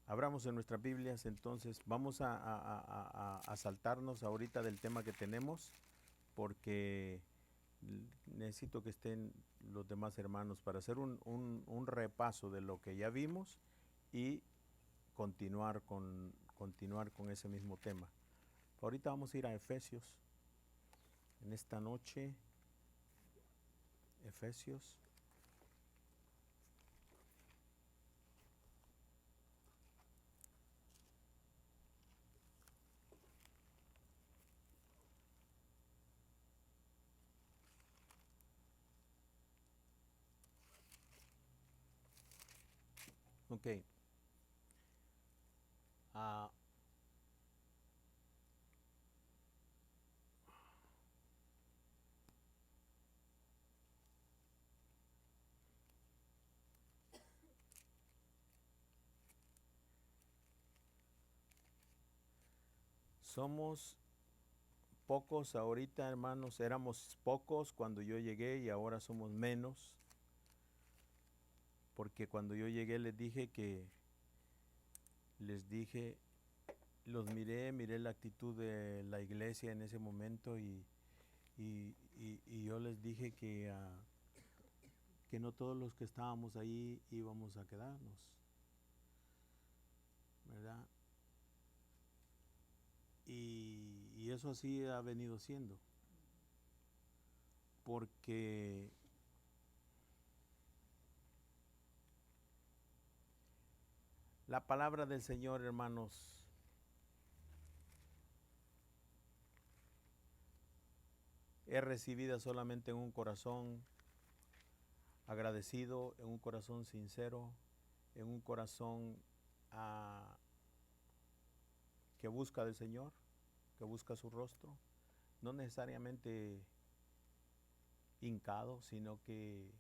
Abramos en nuestras Biblias, entonces vamos a saltarnos ahorita del tema que tenemos, porque necesito que estén los demás hermanos para hacer un repaso de lo que ya vimos y continuar con ese mismo tema. Ahorita vamos a ir a Efesios, en esta noche, Efesios. Ok. Ah, somos pocos ahorita, hermanos. Éramos pocos cuando yo llegué y ahora somos menos. Porque cuando yo llegué los miré la actitud de la iglesia en ese momento y yo les dije que no todos los que estábamos ahí íbamos a quedarnos, ¿verdad? Y eso así ha venido siendo, porque la palabra del Señor, hermanos, es recibida solamente en un corazón agradecido, en un corazón sincero, en un corazón que busca del Señor, que busca su rostro, no necesariamente hincado, sino que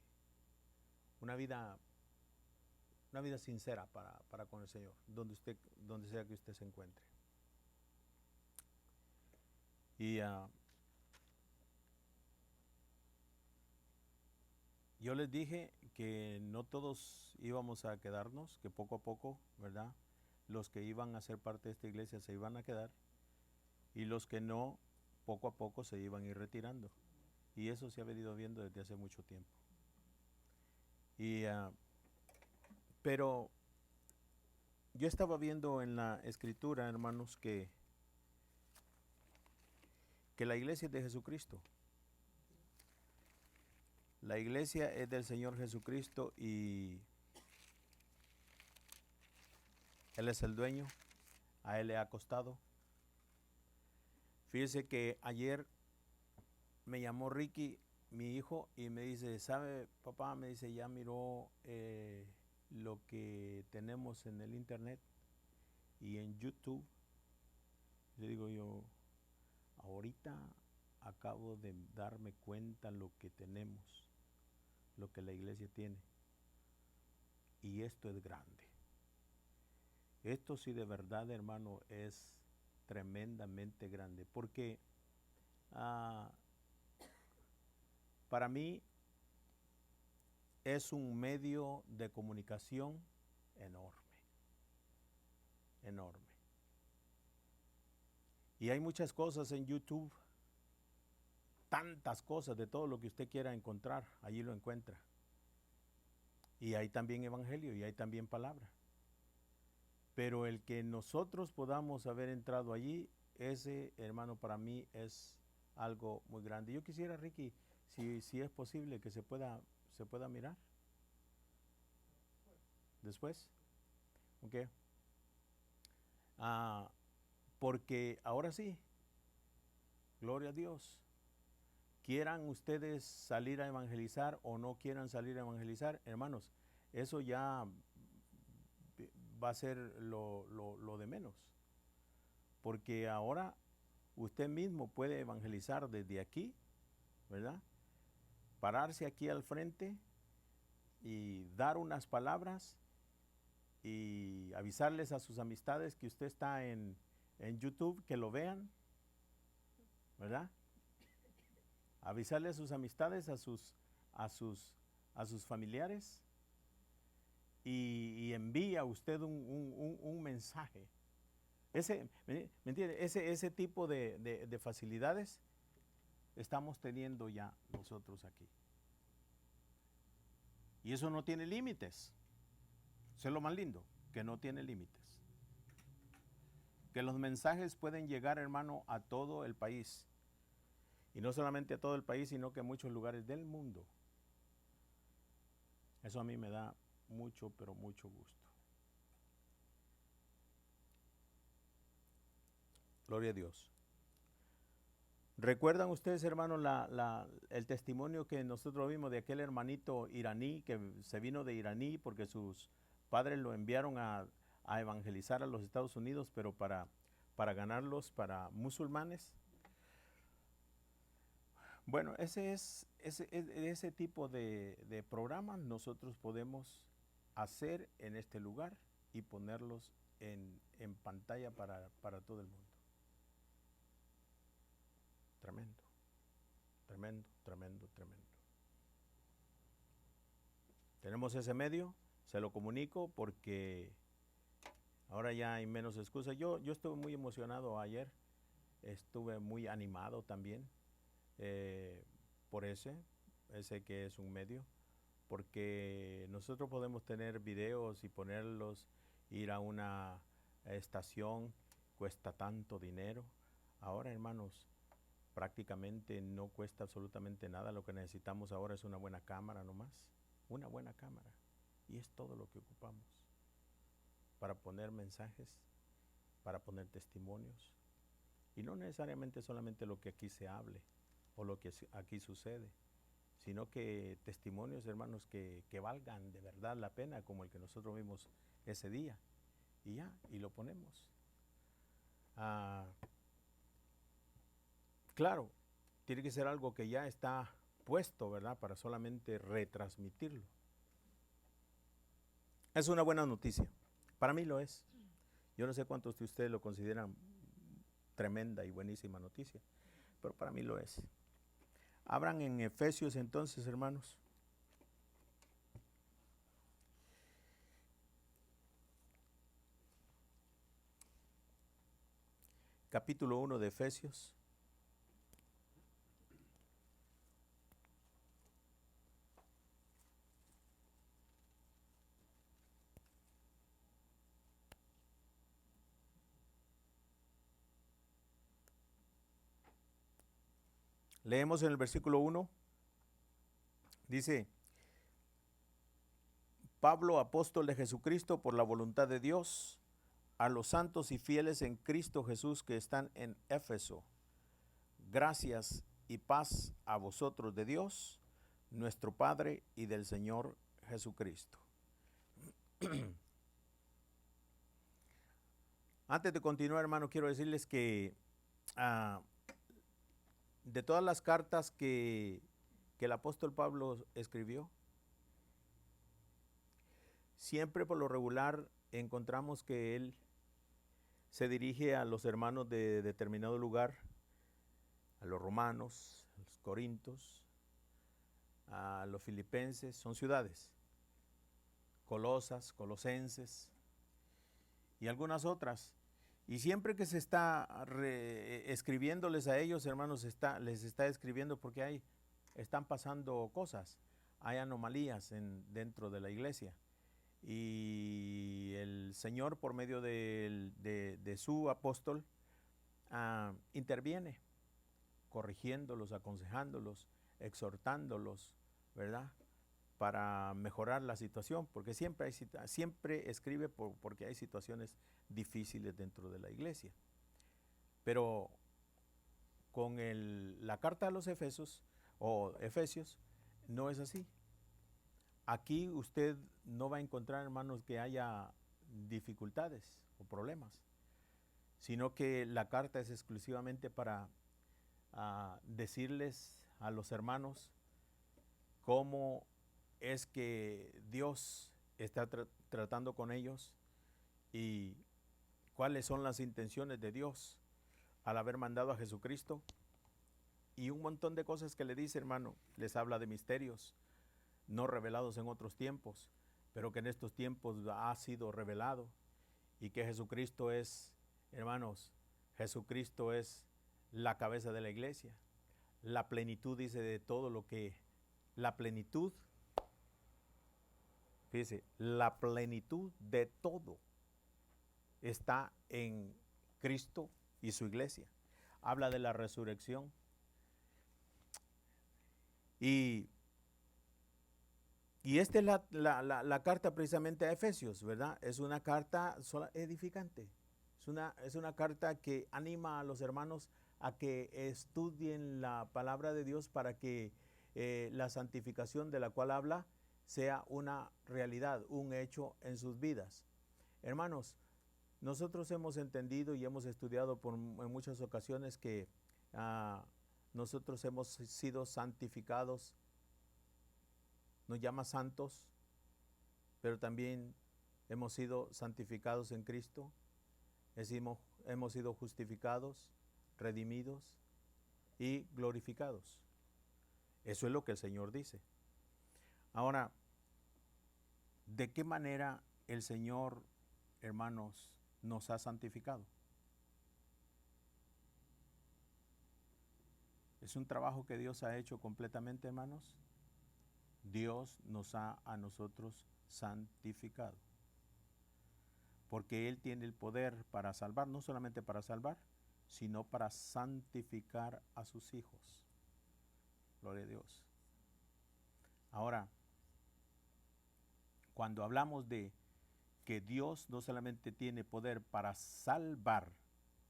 una vida, una vida sincera para con el Señor, donde sea que usted se encuentre. Y yo les dije que no todos íbamos a quedarnos, que poco a poco, ¿verdad? Los que iban a ser parte de esta iglesia se iban a quedar y los que no, poco a poco se iban a ir retirando. Y eso se ha venido viendo desde hace mucho tiempo. Pero yo estaba viendo en la escritura, hermanos, que la iglesia es de Jesucristo. La iglesia es del Señor Jesucristo y Él es el dueño, a Él le ha costado. Fíjese que ayer me llamó Ricky, mi hijo, y me dice, ¿sabe, papá? Me dice, ya miró lo que tenemos en el internet y en YouTube. Le digo yo, ahorita acabo de darme cuenta lo que tenemos, lo que la iglesia tiene. Y esto es grande. Esto sí de verdad, hermano, es tremendamente grande. Porque para mí es un medio de comunicación enorme. Enorme. Y hay muchas cosas en YouTube, tantas cosas, de todo lo que usted quiera encontrar, allí lo encuentra. Y hay también evangelio y hay también palabra. Pero el que nosotros podamos haber entrado allí, ese, hermano, para mí es algo muy grande. Yo quisiera, Ricky, si es posible que se pueda mirar después. ¿Ok? Porque ahora sí, gloria a Dios. Quieran ustedes salir a evangelizar o no quieran salir a evangelizar, hermanos, eso ya va a ser lo de menos. Porque ahora usted mismo puede evangelizar desde aquí, ¿verdad? Pararse aquí al frente y dar unas palabras y avisarles a sus amistades que usted está en YouTube, que lo vean, ¿verdad? Avisarle a sus amistades, a sus familiares y envía usted un mensaje. ¿Me entiende? Ese tipo de facilidades estamos teniendo ya nosotros aquí. Y eso no tiene límites. Eso es lo más lindo, que no tiene límites. Que los mensajes pueden llegar, hermano, a todo el país. Y no solamente a todo el país, sino que a muchos lugares del mundo. Eso a mí me da mucho, pero mucho gusto. Gloria a Dios. ¿Recuerdan ustedes, hermanos, el testimonio que nosotros vimos de aquel hermanito iraní que se vino de iraní porque sus padres lo enviaron a evangelizar a los Estados Unidos, pero para ganarlos para musulmanes? Bueno, ese tipo de programas nosotros podemos hacer en este lugar y ponerlos en pantalla para todo el mundo. Tremendo, tremendo, tremendo, tremendo. Tenemos ese medio, se lo comunico porque ahora ya hay menos excusas. Yo estuve muy emocionado ayer, estuve muy animado también por ese que es un medio, porque nosotros podemos tener videos y ponerlos, ir a una estación, cuesta tanto dinero. Ahora, hermanos, prácticamente no cuesta absolutamente nada. Lo que necesitamos ahora es una buena cámara nomás, una buena cámara. Y es todo lo que ocupamos para poner mensajes, para poner testimonios. Y no necesariamente solamente lo que aquí se hable o lo que aquí sucede, sino que testimonios, hermanos, que valgan de verdad la pena, como el que nosotros vimos ese día. Y ya, y lo ponemos. Claro, tiene que ser algo que ya está puesto, ¿verdad? Para solamente retransmitirlo. Es una buena noticia. Para mí lo es. Yo no sé cuántos de ustedes lo consideran tremenda y buenísima noticia, pero para mí lo es. Abran en Efesios entonces, hermanos. Capítulo 1 de Efesios. Leemos en el versículo 1, dice: Pablo, apóstol de Jesucristo, por la voluntad de Dios, a los santos y fieles en Cristo Jesús que están en Éfeso, gracias y paz a vosotros de Dios, nuestro Padre, y del Señor Jesucristo. Antes de continuar, hermano, quiero decirles que de todas las cartas que el apóstol Pablo escribió, siempre por lo regular encontramos que él se dirige a los hermanos de determinado lugar, a los romanos, a los corintios, a los filipenses, son ciudades, Colosas, Colosenses y algunas otras. Y siempre que se está escribiéndoles a ellos, hermanos, les está escribiendo porque están pasando cosas, hay anomalías dentro de la iglesia. Y el Señor, por medio de su apóstol, interviene, corrigiéndolos, aconsejándolos, exhortándolos, ¿verdad?, para mejorar la situación, porque siempre escribe porque hay situaciones difíciles dentro de la iglesia. Pero con la carta a los Efesios no es así. Aquí usted no va a encontrar, hermanos, que haya dificultades o problemas, sino que la carta es exclusivamente para decirles a los hermanos cómo es que Dios está tratando con ellos y cuáles son las intenciones de Dios al haber mandado a Jesucristo, y un montón de cosas que le dice, hermano. Les habla de misterios no revelados en otros tiempos, pero que en estos tiempos ha sido revelado y que Jesucristo es, hermanos, Jesucristo es la cabeza de la iglesia. La plenitud, dice, de todo lo que, la plenitud, fíjese, la plenitud de todo está en Cristo y su iglesia. Habla de la resurrección. Y esta es la carta precisamente a Efesios, ¿verdad? Es una carta edificante. Es una carta que anima a los hermanos a que estudien la palabra de Dios para que la santificación de la cual habla sea una realidad, un hecho en sus vidas. Hermanos, nosotros hemos entendido y hemos estudiado en muchas ocasiones que nosotros hemos sido santificados, nos llama santos, pero también hemos sido santificados en Cristo, hemos sido justificados, redimidos y glorificados. Eso es lo que el Señor dice. Ahora, ¿de qué manera el Señor, hermanos, nos ha santificado? Es un trabajo que Dios ha hecho completamente, hermanos. Dios nos ha a nosotros santificado. Porque Él tiene el poder para salvar, no solamente para salvar, sino para santificar a sus hijos. Gloria a Dios. Ahora, cuando hablamos de que Dios no solamente tiene poder para salvar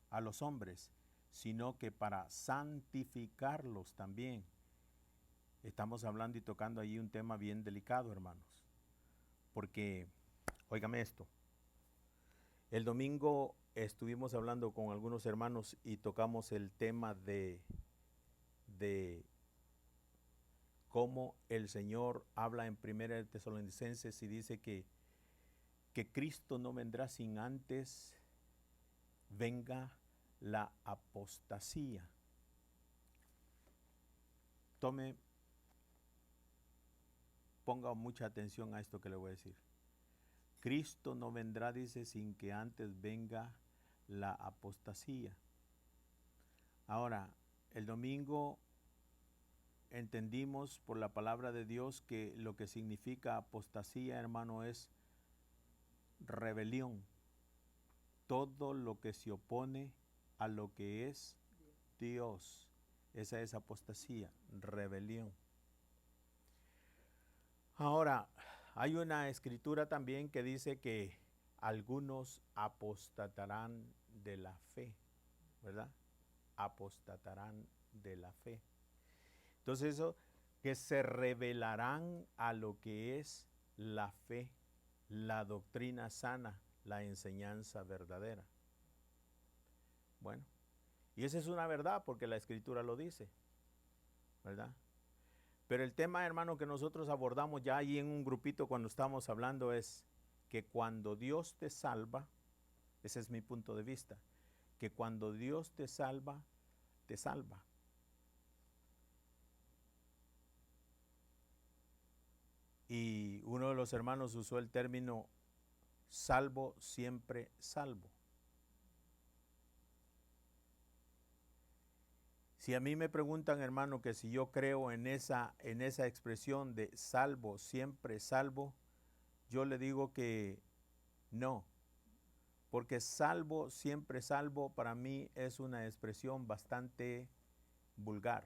a los hombres, sino que para santificarlos también. Estamos hablando y tocando ahí un tema bien delicado, hermanos. Porque, óigame esto, el domingo estuvimos hablando con algunos hermanos y tocamos el tema de cómo el Señor habla en 1 Tesalonicenses y dice que Cristo no vendrá sin antes venga la apostasía. Ponga mucha atención a esto que le voy a decir. Cristo no vendrá, dice, sin que antes venga la apostasía. Ahora, el domingo entendimos por la palabra de Dios que lo que significa apostasía, hermano, es rebelión. Todo lo que se opone a lo que es Dios. Esa es apostasía, rebelión. Ahora, hay una escritura también que dice que algunos apostatarán de la fe, ¿verdad? Apostatarán de la fe. Entonces eso, que se revelarán a lo que es la fe, la doctrina sana, la enseñanza verdadera. Bueno, y esa es una verdad porque la escritura lo dice, ¿verdad? Pero el tema, hermano, que nosotros abordamos ya ahí en un grupito cuando estamos hablando es que cuando Dios te salva, ese es mi punto de vista, que cuando Dios te salva, te salva. Y uno de los hermanos usó el término salvo, siempre salvo. Si a mí me preguntan, hermano, que si yo creo en esa expresión de salvo, siempre salvo, yo le digo que no, porque salvo, siempre salvo, para mí es una expresión bastante vulgar.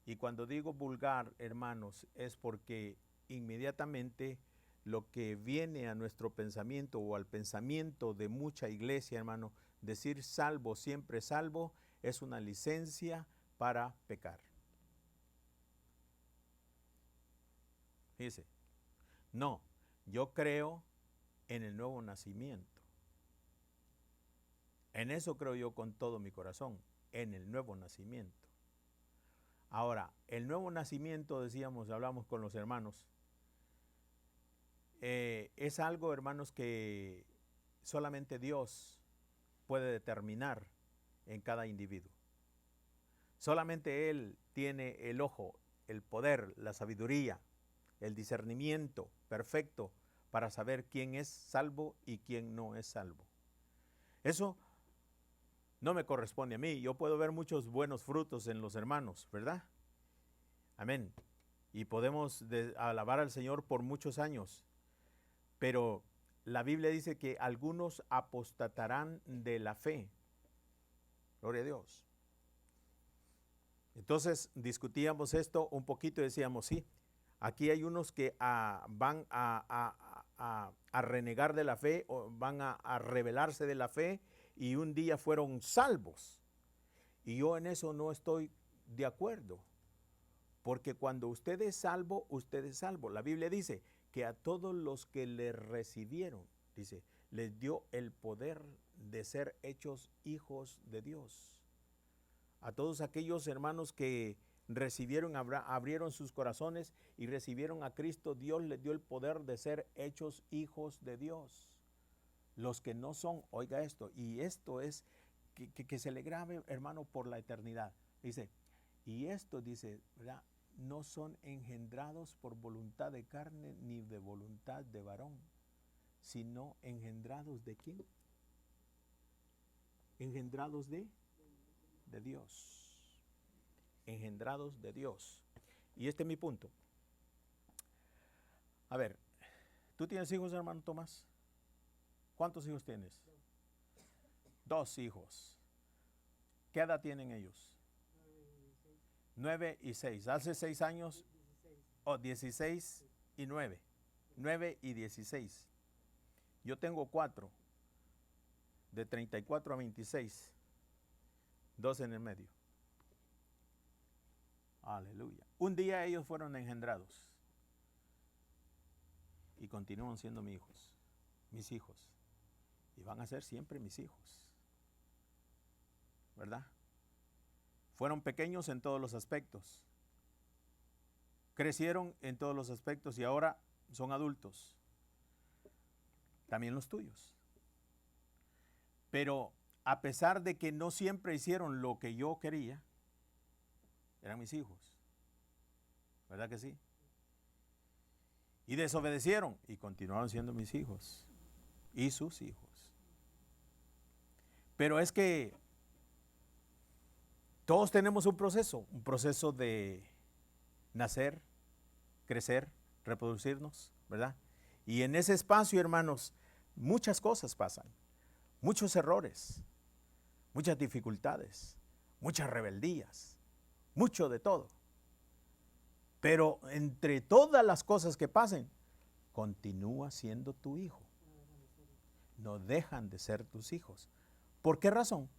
Y cuando digo vulgar, hermanos, es porque inmediatamente lo que viene a nuestro pensamiento o al pensamiento de mucha iglesia, hermano, decir salvo, siempre salvo, es una licencia para pecar. Fíjese, no, yo creo en el nuevo nacimiento. En eso creo yo con todo mi corazón, en el nuevo nacimiento. Ahora, el nuevo nacimiento, decíamos, hablamos con los hermanos, es algo, hermanos, que solamente Dios puede determinar en cada individuo. Solamente Él tiene el ojo, el poder, la sabiduría el discernimiento perfecto para saber quién es salvo y quién no es salvo. Eso no me corresponde a mí. Yo puedo ver muchos buenos frutos en los hermanos, ¿verdad? Amén. Y podemos alabar al Señor por muchos años. Pero la Biblia dice que algunos apostatarán de la fe. Gloria a Dios. Entonces discutíamos esto un poquito y decíamos, sí, aquí hay unos que van a renegar de la fe o van a rebelarse de la fe y un día fueron salvos. Y yo en eso no estoy de acuerdo, porque cuando usted es salvo, usted es salvo. La Biblia dice que a todos los que le recibieron, dice, les dio el poder de ser hechos hijos de Dios. A todos aquellos hermanos que recibieron, abrieron sus corazones y recibieron a Cristo, Dios les dio el poder de ser hechos hijos de Dios. Los que no son, oiga esto, y esto es que se le grabe, hermano, por la eternidad. Dice, y esto dice, ¿verdad? No son engendrados por voluntad de carne ni de voluntad de varón, sino engendrados ¿de quién? Engendrados de Dios. Engendrados de Dios. Y este es mi punto. A ver, ¿tú tienes hijos, hermano Tomás? ¿Cuántos hijos tienes? Dos hijos. ¿Qué edad tienen ellos? 9 y 6. Hace 6 años, 16 y 9. 9 y 16. Yo tengo 4, de 34 a 26. 2 en el medio. Aleluya. Un día ellos fueron engendrados y continúan siendo mis hijos. Y van a ser siempre mis hijos. ¿Verdad? Fueron pequeños en todos los aspectos. Crecieron en todos los aspectos y ahora son adultos. También los tuyos. Pero a pesar de que no siempre hicieron lo que yo quería, eran mis hijos. ¿Verdad que sí? Y desobedecieron y continuaron siendo mis hijos y sus hijos. Pero es que todos tenemos un proceso de nacer, crecer, reproducirnos, ¿verdad? Y en ese espacio, hermanos, muchas cosas pasan, muchos errores, muchas dificultades, muchas rebeldías, mucho de todo. Pero entre todas las cosas que pasen, continúa siendo tu hijo. No dejan de ser tus hijos. ¿Por qué razón?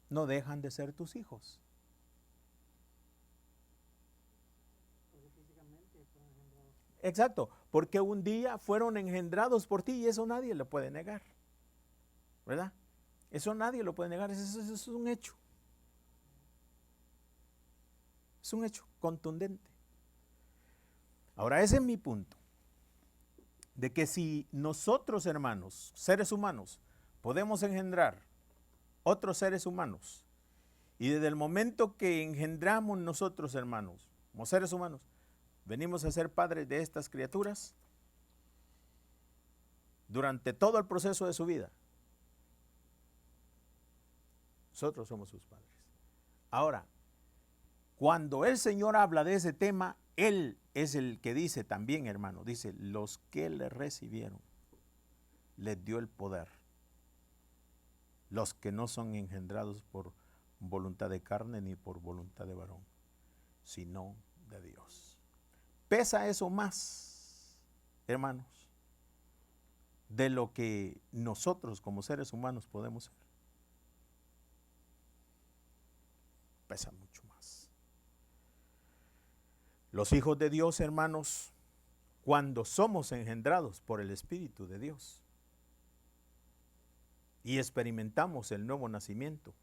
No dejan de ser tus hijos. Exacto, porque un día fueron engendrados por ti y eso nadie lo puede negar. ¿Verdad? Eso nadie lo puede negar, eso es un hecho. Es un hecho contundente. Ahora, ese es mi punto, de que si nosotros, hermanos, seres humanos, podemos engendrar otros seres humanos, y desde el momento que engendramos nosotros, hermanos, como seres humanos, venimos a ser padres de estas criaturas durante todo el proceso de su vida, nosotros somos sus padres. Ahora, cuando el Señor habla de ese tema, Él es el que dice también, hermano, dice, los que le recibieron, les dio el poder. Los que no son engendrados por voluntad de carne ni por voluntad de varón, sino de Dios. ¿Pesa eso más, hermanos, de lo que nosotros como seres humanos podemos ser? Pesa mucho más. Los hijos de Dios, hermanos, cuando somos engendrados por el Espíritu de Dios y experimentamos el nuevo nacimiento,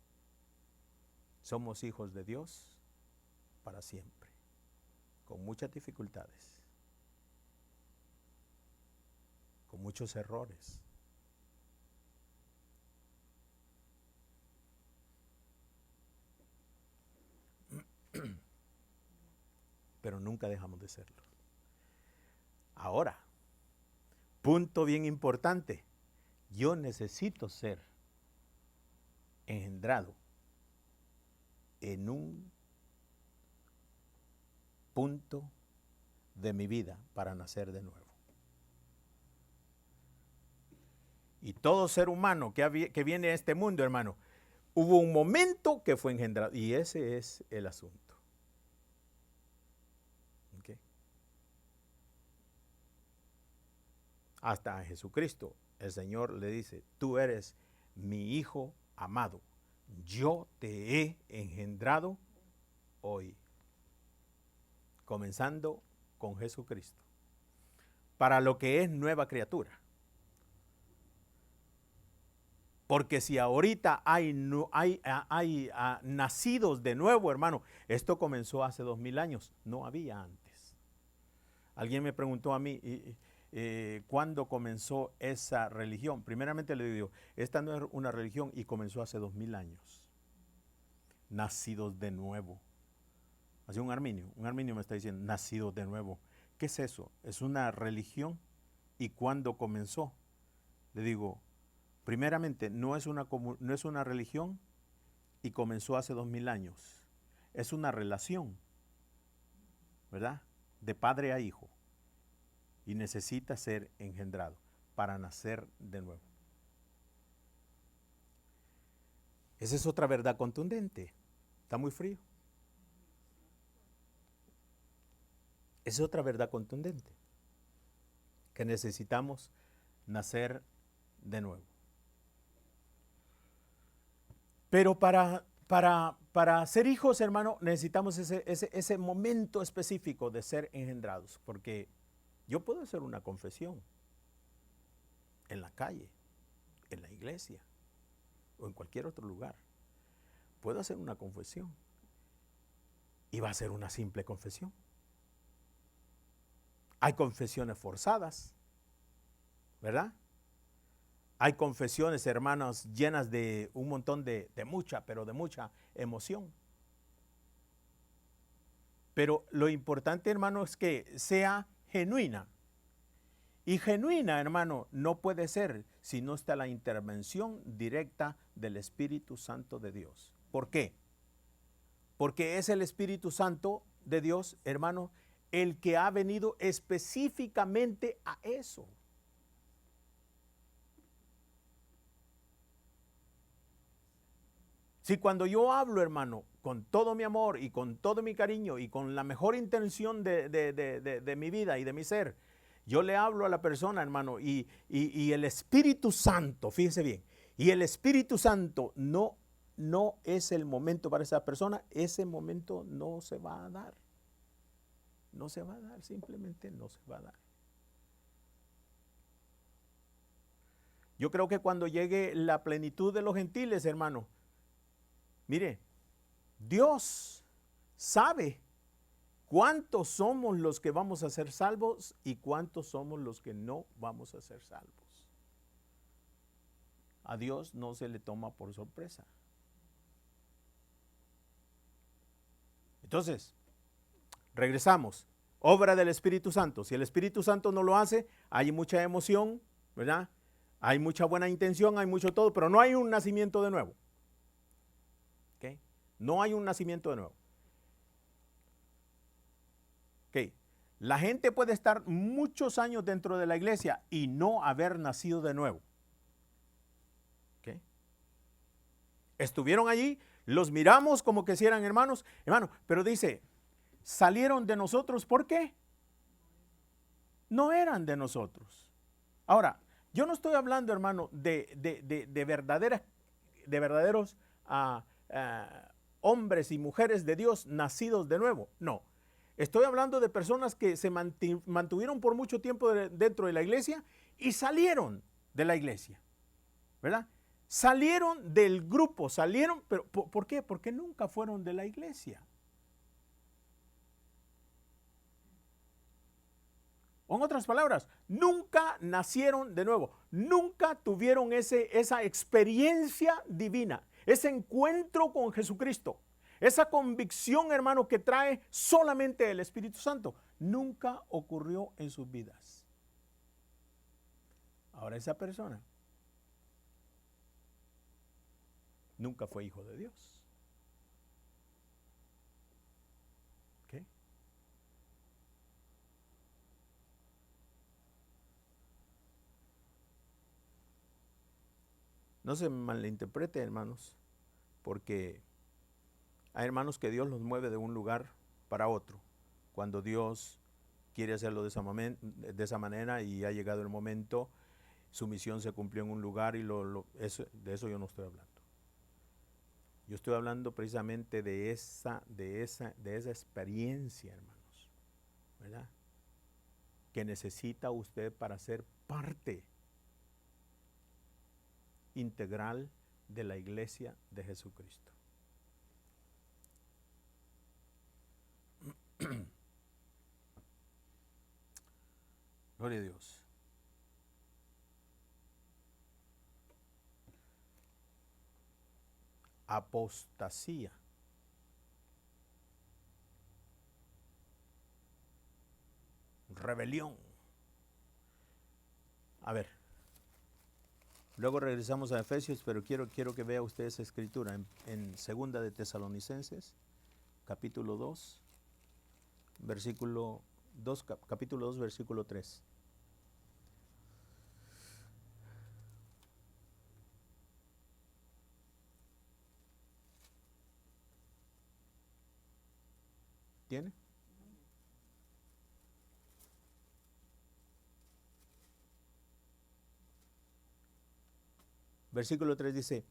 somos hijos de Dios para siempre, con muchas dificultades, con muchos errores. Pero nunca dejamos de serlo. Ahora, punto bien importante, yo necesito ser engendrado en un punto de mi vida para nacer de nuevo. Y todo ser humano que viene a este mundo, hermano, hubo un momento que fue engendrado. Y ese es el asunto. ¿Okay? Hasta a Jesucristo, el Señor le dice, tú eres mi Hijo amado. Yo te he engendrado hoy. Comenzando con Jesucristo. Para lo que es nueva criatura. Porque si ahorita hay nacidos de nuevo, hermano, esto comenzó hace 2000 años, no había antes. Alguien me preguntó a mí, ¿cuándo comenzó esa religión? Primeramente le digo, esta no es una religión y comenzó hace 2000 años. Nacidos de nuevo. Así un arminio me está diciendo, nacidos de nuevo. ¿Qué es eso? Es una religión. ¿Y cuándo comenzó? Le digo, primeramente, no es una religión y comenzó hace 2000 años. Es una relación, ¿verdad? De padre a hijo. Y necesita ser engendrado para nacer de nuevo. Esa es otra verdad contundente. Está muy frío. Esa es otra verdad contundente. Que necesitamos nacer de nuevo. Pero para ser hijos, hermano, necesitamos ese momento específico de ser engendrados. Porque yo puedo hacer una confesión en la calle, en la iglesia o en cualquier otro lugar. Puedo hacer una confesión y va a ser una simple confesión. Hay confesiones forzadas, ¿verdad? Hay confesiones, hermanos, llenas de un montón de mucha emoción. Pero lo importante, hermano, es que sea genuina. Y genuina, hermano, no puede ser si no está la intervención directa del Espíritu Santo de Dios. ¿Por qué? Porque es el Espíritu Santo de Dios, hermano, el que ha venido específicamente a eso. Si cuando yo hablo, hermano, con todo mi amor y con todo mi cariño y con la mejor intención de mi vida y de mi ser, yo le hablo a la persona, hermano, y el Espíritu Santo, fíjese bien, y el Espíritu Santo no es el momento para esa persona, ese momento no se va a dar. No se va a dar, simplemente no se va a dar. Yo creo que cuando llegue la plenitud de los gentiles, hermano, mire, Dios sabe cuántos somos los que vamos a ser salvos y cuántos somos los que no vamos a ser salvos. A Dios no se le toma por sorpresa. Entonces, regresamos. Obra del Espíritu Santo. Si el Espíritu Santo no lo hace, hay mucha emoción, ¿verdad? Hay mucha buena intención, hay mucho todo, pero no hay un nacimiento de nuevo. ¿Okay? No hay un nacimiento de nuevo. ¿Okay? La gente puede estar muchos años dentro de la iglesia y no haber nacido de nuevo. ¿Okay? Estuvieron allí, los miramos como que si eran hermanos, pero dice, salieron de nosotros, ¿por qué? No eran de nosotros. Ahora, yo no estoy hablando, hermano, de verdaderos hombres y mujeres de Dios nacidos de nuevo. No, estoy hablando de personas que se mantuvieron por mucho tiempo dentro de la iglesia y salieron de la iglesia, ¿verdad? Salieron del grupo, pero ¿por qué? Porque nunca fueron de la iglesia. En otras palabras, nunca nacieron de nuevo, nunca tuvieron esa experiencia divina, ese encuentro con Jesucristo, esa convicción, hermano, que trae solamente el Espíritu Santo. nunca ocurrió en sus vidas. Ahora esa persona nunca fue hijo de Dios. ¿Ok? No se malinterprete, hermanos, porque hay hermanos que Dios los mueve de un lugar para otro. Cuando Dios quiere hacerlo de esa manera y ha llegado el momento, su misión se cumplió en un lugar y de eso yo no estoy hablando. Yo estoy hablando precisamente de esa experiencia, hermanos, ¿verdad? Que necesita usted para ser parte integral de la iglesia de Jesucristo. Gloria a Dios. Apostasía. Rebelión. A ver. Luego regresamos a Efesios, pero quiero que vea usted esa escritura en Segunda de Tesalonicenses, capítulo 2, versículo 2, capítulo 2, versículo 3. ¿Tiene? Versículo 3 dice,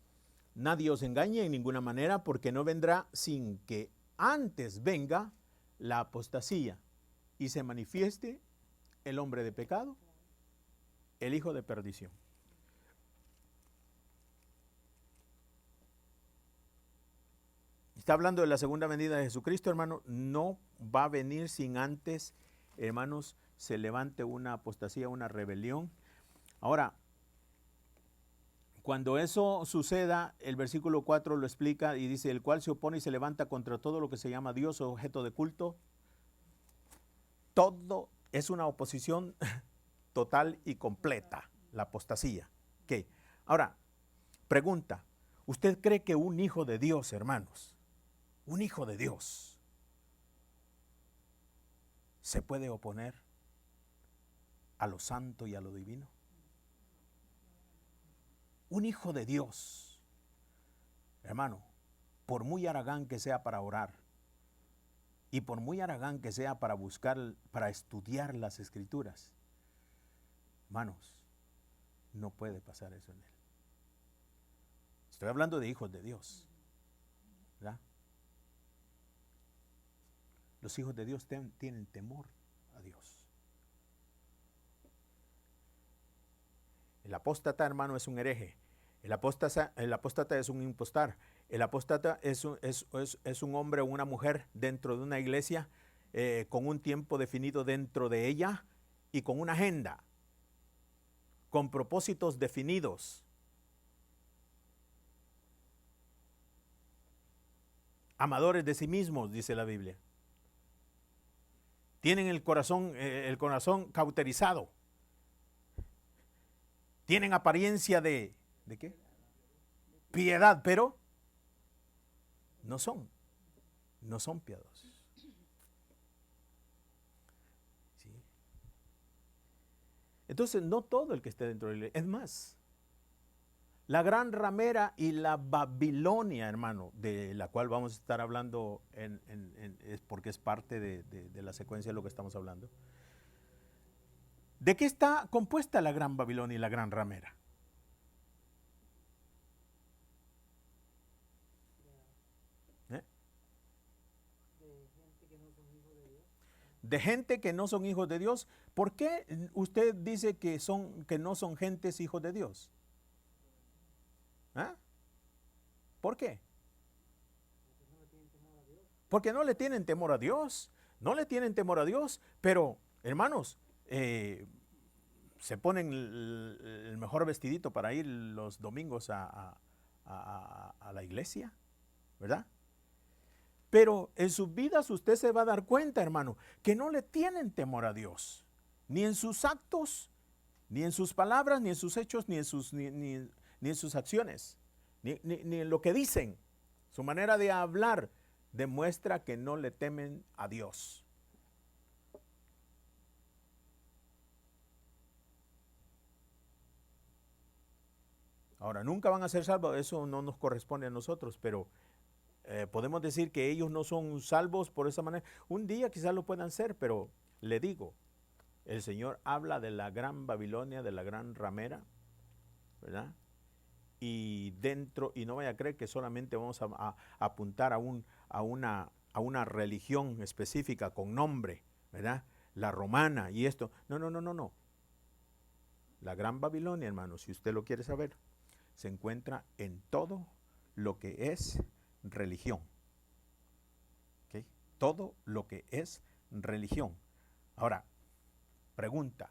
nadie os engañe en ninguna manera, porque no vendrá sin que antes venga la apostasía y se manifieste el hombre de pecado, el hijo de perdición. Está hablando de la segunda venida de Jesucristo, hermano. No va a venir sin antes, hermanos, se levante una apostasía, una rebelión. Ahora, cuando eso suceda, el versículo 4 lo explica y dice, el cual se opone y se levanta contra todo lo que se llama Dios o objeto de culto. Todo es una oposición total y completa, la apostasía. ¿Qué? Ahora, pregunta, ¿usted cree que un hijo de Dios, hermanos, un hijo de Dios, se puede oponer a lo santo y a lo divino? Un hijo de Dios, hermano, por muy haragán que sea para orar y por muy haragán que sea para buscar, para estudiar las escrituras, hermanos, no puede pasar eso en él. Estoy hablando de hijos de Dios, ¿verdad? Los hijos de Dios tienen temor a Dios. El apóstata, hermano, es un hereje. El apóstata es un impostar. El apóstata es un hombre o una mujer dentro de una iglesia con un tiempo definido dentro de ella y con una agenda, con propósitos definidos. Amadores de sí mismos, dice la Biblia. Tienen el corazón cauterizado. Tienen apariencia ¿de qué? Piedad, pero no son piadosos. ¿Sí? Entonces, no todo el que esté dentro de la iglesia. Es más, la gran ramera y la Babilonia, hermano, de la cual vamos a estar hablando es porque es parte de la secuencia de lo que estamos hablando. ¿De qué está compuesta la gran Babilonia y la gran ramera? De gente que no son hijos de Dios. ¿Por qué usted dice que no son gentes hijos de Dios? ¿Ah? ¿Por qué? Porque no le tienen temor a Dios. No le tienen temor a Dios. Pero, hermanos, se ponen el mejor vestidito para ir los domingos a la iglesia, ¿verdad? Pero en sus vidas usted se va a dar cuenta, hermano, que no le tienen temor a Dios. Ni en sus actos, ni en sus palabras, ni en sus hechos, ni en sus acciones, ni en lo que dicen. Su manera de hablar demuestra que no le temen a Dios. Ahora, nunca van a ser salvos, eso no nos corresponde a nosotros, pero podemos decir que ellos no son salvos por esa manera. Un día quizás lo puedan ser, pero le digo, el Señor habla de la gran Babilonia, de la gran ramera, ¿verdad? Y dentro, y no vaya a creer que solamente vamos a apuntar a una religión específica con nombre, ¿verdad? La romana y esto. No. La gran Babilonia, hermano, si usted lo quiere saber, se encuentra en todo lo que es religión. ¿Okay? Todo lo que es religión. Ahora, pregunta,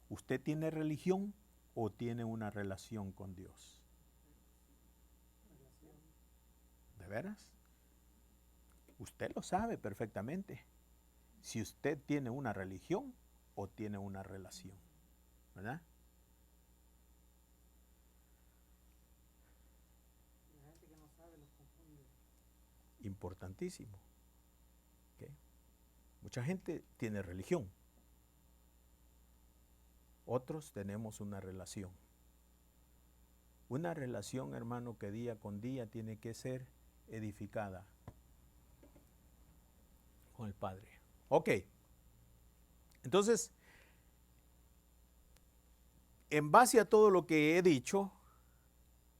¿usted tiene religión o tiene una relación con Dios? ¿De veras? Usted lo sabe perfectamente. Si usted tiene una religión o tiene una relación, ¿verdad? Importantísimo. ¿Okay? Mucha gente tiene religión. Otros tenemos una relación. Una relación, hermano, que día con día tiene que ser edificada con el Padre. Ok. Entonces, en base a todo lo que he dicho,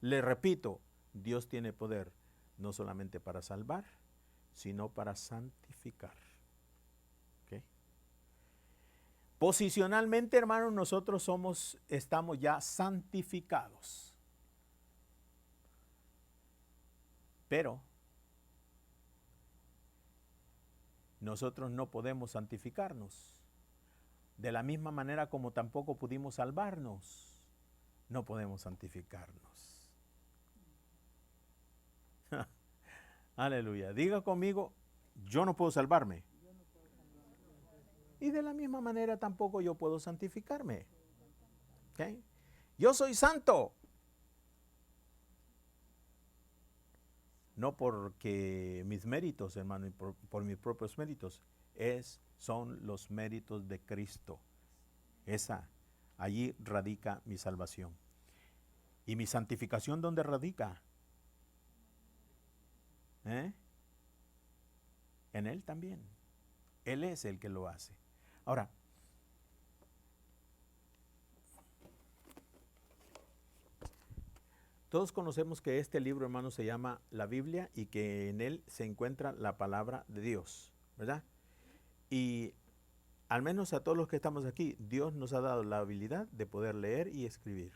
le repito, Dios tiene poder no solamente para salvar, sino para santificar. ¿Okay? Posicionalmente, hermanos, nosotros estamos ya santificados. Pero nosotros no podemos santificarnos. De la misma manera como tampoco pudimos salvarnos, no podemos santificarnos. Aleluya. Diga conmigo, yo no puedo salvarme. Y de la misma manera tampoco yo puedo santificarme. ¿Okay? Yo soy santo. No porque mis méritos, hermano, y por mis propios méritos, son los méritos de Cristo. Allí radica mi salvación. ¿Y mi santificación dónde radica? En Él también. Él es el que lo hace. Ahora, todos conocemos que este libro, hermano, se llama la Biblia y que en él se encuentra la palabra de Dios, ¿verdad? Y al menos a todos los que estamos aquí, Dios nos ha dado la habilidad de poder leer y escribir,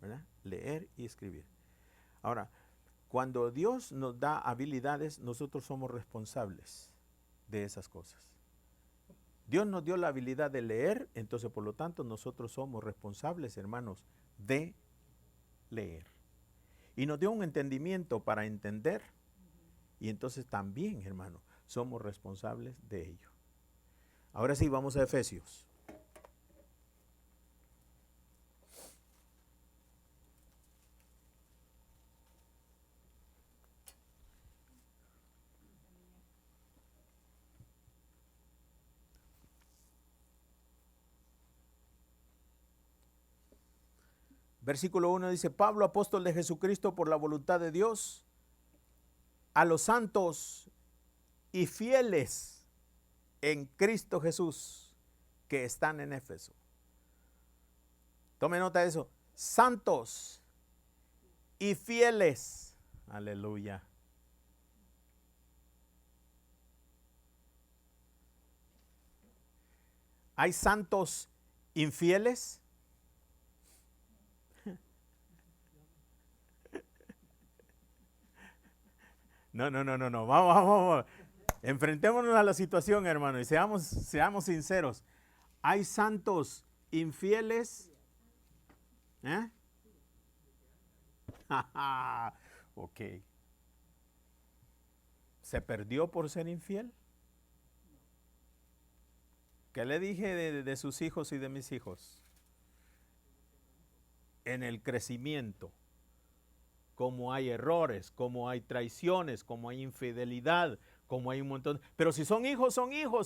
¿verdad? Leer y escribir. Ahora, cuando Dios nos da habilidades, nosotros somos responsables de esas cosas. Dios nos dio la habilidad de leer, entonces por lo tanto nosotros somos responsables, hermanos, de leer. Y nos dio un entendimiento para entender, y entonces también, hermano, somos responsables de ello. Ahora sí, vamos a Efesios. Versículo 1 dice, Pablo, apóstol de Jesucristo por la voluntad de Dios, a los santos y fieles en Cristo Jesús que están en Éfeso. Tome nota de eso. Santos y fieles. Aleluya. ¿Hay santos infieles? No. Vamos. Enfrentémonos a la situación, hermano, y seamos sinceros. ¿Hay santos infieles? Ok. ¿Se perdió por ser infiel? ¿Qué le dije de sus hijos y de mis hijos? En el crecimiento, como hay errores, como hay traiciones, como hay infidelidad, como hay un montón. Pero si son hijos,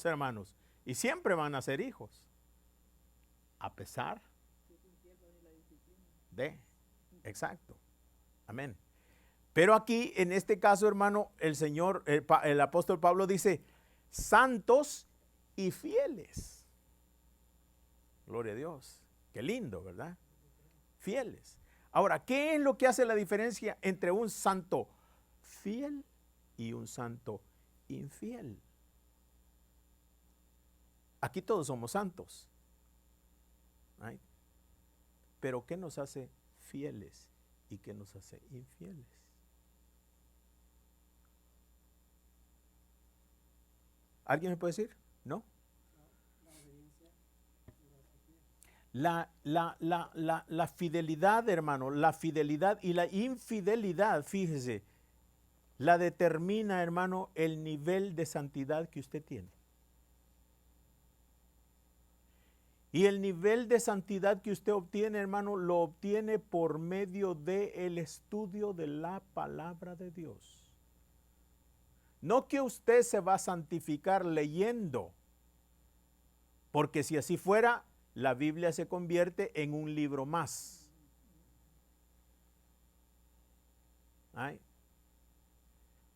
hermanos, y siempre van a ser hijos, a pesar de, exacto, amén. Pero aquí, en este caso, hermano, el apóstol Pablo dice, santos y fieles. Gloria a Dios. Qué lindo, ¿verdad? Fieles. Ahora, ¿qué es lo que hace la diferencia entre un santo fiel y un santo infiel? Aquí todos somos santos. ¿Right? Pero ¿qué nos hace fieles y qué nos hace infieles? ¿Alguien me puede decir? ¿No? La fidelidad, hermano, la fidelidad y la infidelidad, fíjese, la determina, hermano, el nivel de santidad que usted tiene. Y el nivel de santidad que usted obtiene, hermano, lo obtiene por medio del estudio de la palabra de Dios. No que usted se va a santificar leyendo, porque si así fuera, la Biblia se convierte en un libro más. ¿Ay?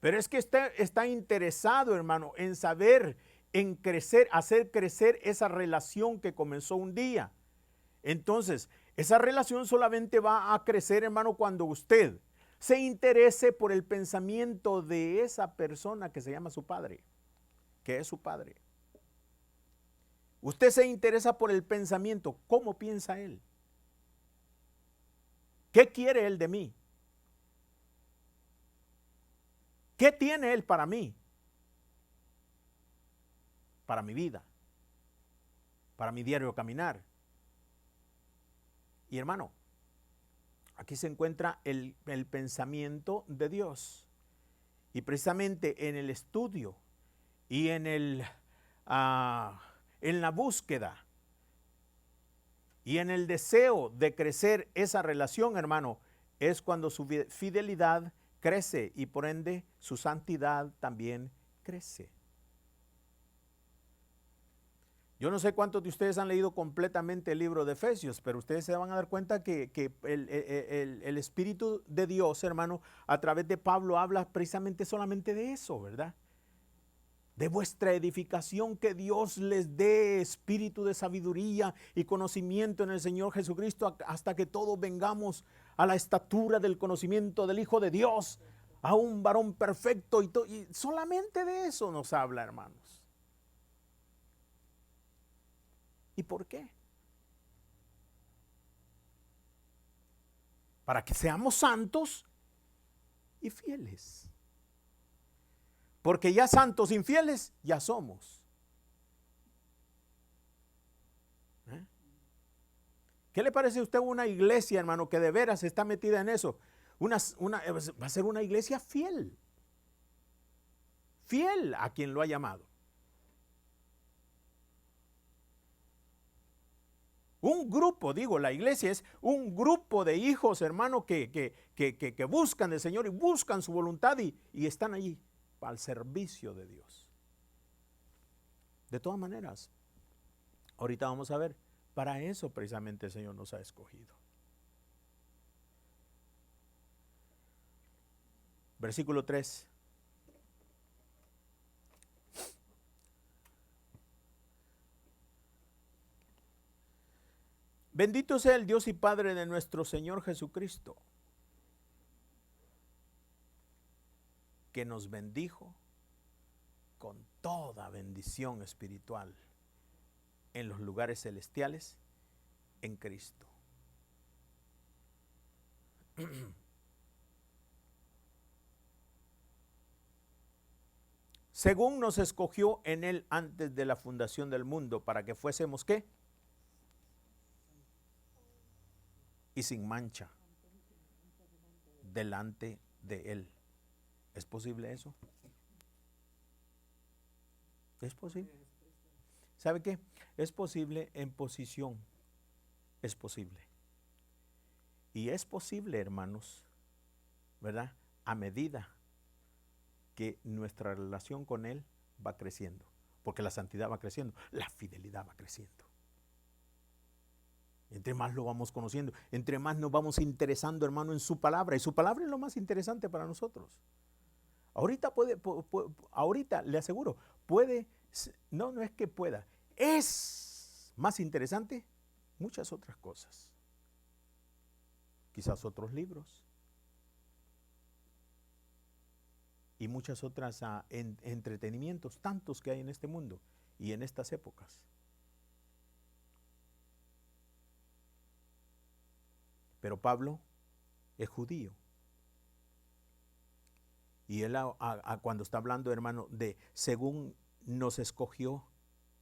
Pero es que usted está interesado, hermano, en saber, en crecer, hacer crecer esa relación que comenzó un día. Entonces, esa relación solamente va a crecer, hermano, cuando usted se interese por el pensamiento de esa persona que se llama su padre, que es su padre. Usted se interesa por el pensamiento, ¿cómo piensa él? ¿Qué quiere él de mí? ¿Qué tiene él para mí? Para mi vida, para mi diario caminar. Y hermano, aquí se encuentra el pensamiento de Dios. Y precisamente en el estudio y en la búsqueda y en el deseo de crecer esa relación, hermano, es cuando su fidelidad crece y por ende su santidad también crece. Yo no sé cuántos de ustedes han leído completamente el libro de Efesios, pero ustedes se van a dar cuenta que el Espíritu de Dios, hermano, a través de Pablo habla precisamente solamente de eso, ¿verdad? De vuestra edificación, que Dios les dé espíritu de sabiduría y conocimiento en el Señor Jesucristo, hasta que todos vengamos a la estatura del conocimiento del Hijo de Dios, a un varón perfecto, y solamente de eso nos habla, hermanos. ¿Y por qué? Para que seamos santos y fieles. Porque ya santos infieles ya somos. ¿Qué le parece a usted una iglesia, hermano, que de veras está metida en eso? Va a ser una iglesia fiel. Fiel a quien lo ha llamado. Un grupo, digo, la iglesia es un grupo de hijos, hermano, que buscan del Señor y buscan su voluntad y están allí al servicio de Dios. De todas maneras, ahorita vamos a ver, para eso precisamente el Señor nos ha escogido. Versículo 3. Bendito sea el Dios y Padre de nuestro Señor Jesucristo, que nos bendijo con toda bendición espiritual en los lugares celestiales en Cristo. Según nos escogió en Él antes de la fundación del mundo, para que fuésemos, ¿qué? Y sin mancha delante de Él. ¿Es posible eso? Es posible. ¿Sabe qué? Es posible en posición. Es posible. Y es posible, hermanos, ¿verdad? A medida que nuestra relación con Él va creciendo. Porque la santidad va creciendo, la fidelidad va creciendo. Entre más lo vamos conociendo, entre más nos vamos interesando, hermano, en su palabra. Y su palabra es lo más interesante para nosotros. Ahorita ahorita le aseguro, no es que pueda, es más interesante muchas otras cosas. Quizás otros libros y muchas otras entretenimientos, tantos que hay en este mundo y en estas épocas. Pero Pablo es judío. Y él cuando está hablando, hermano, de según nos escogió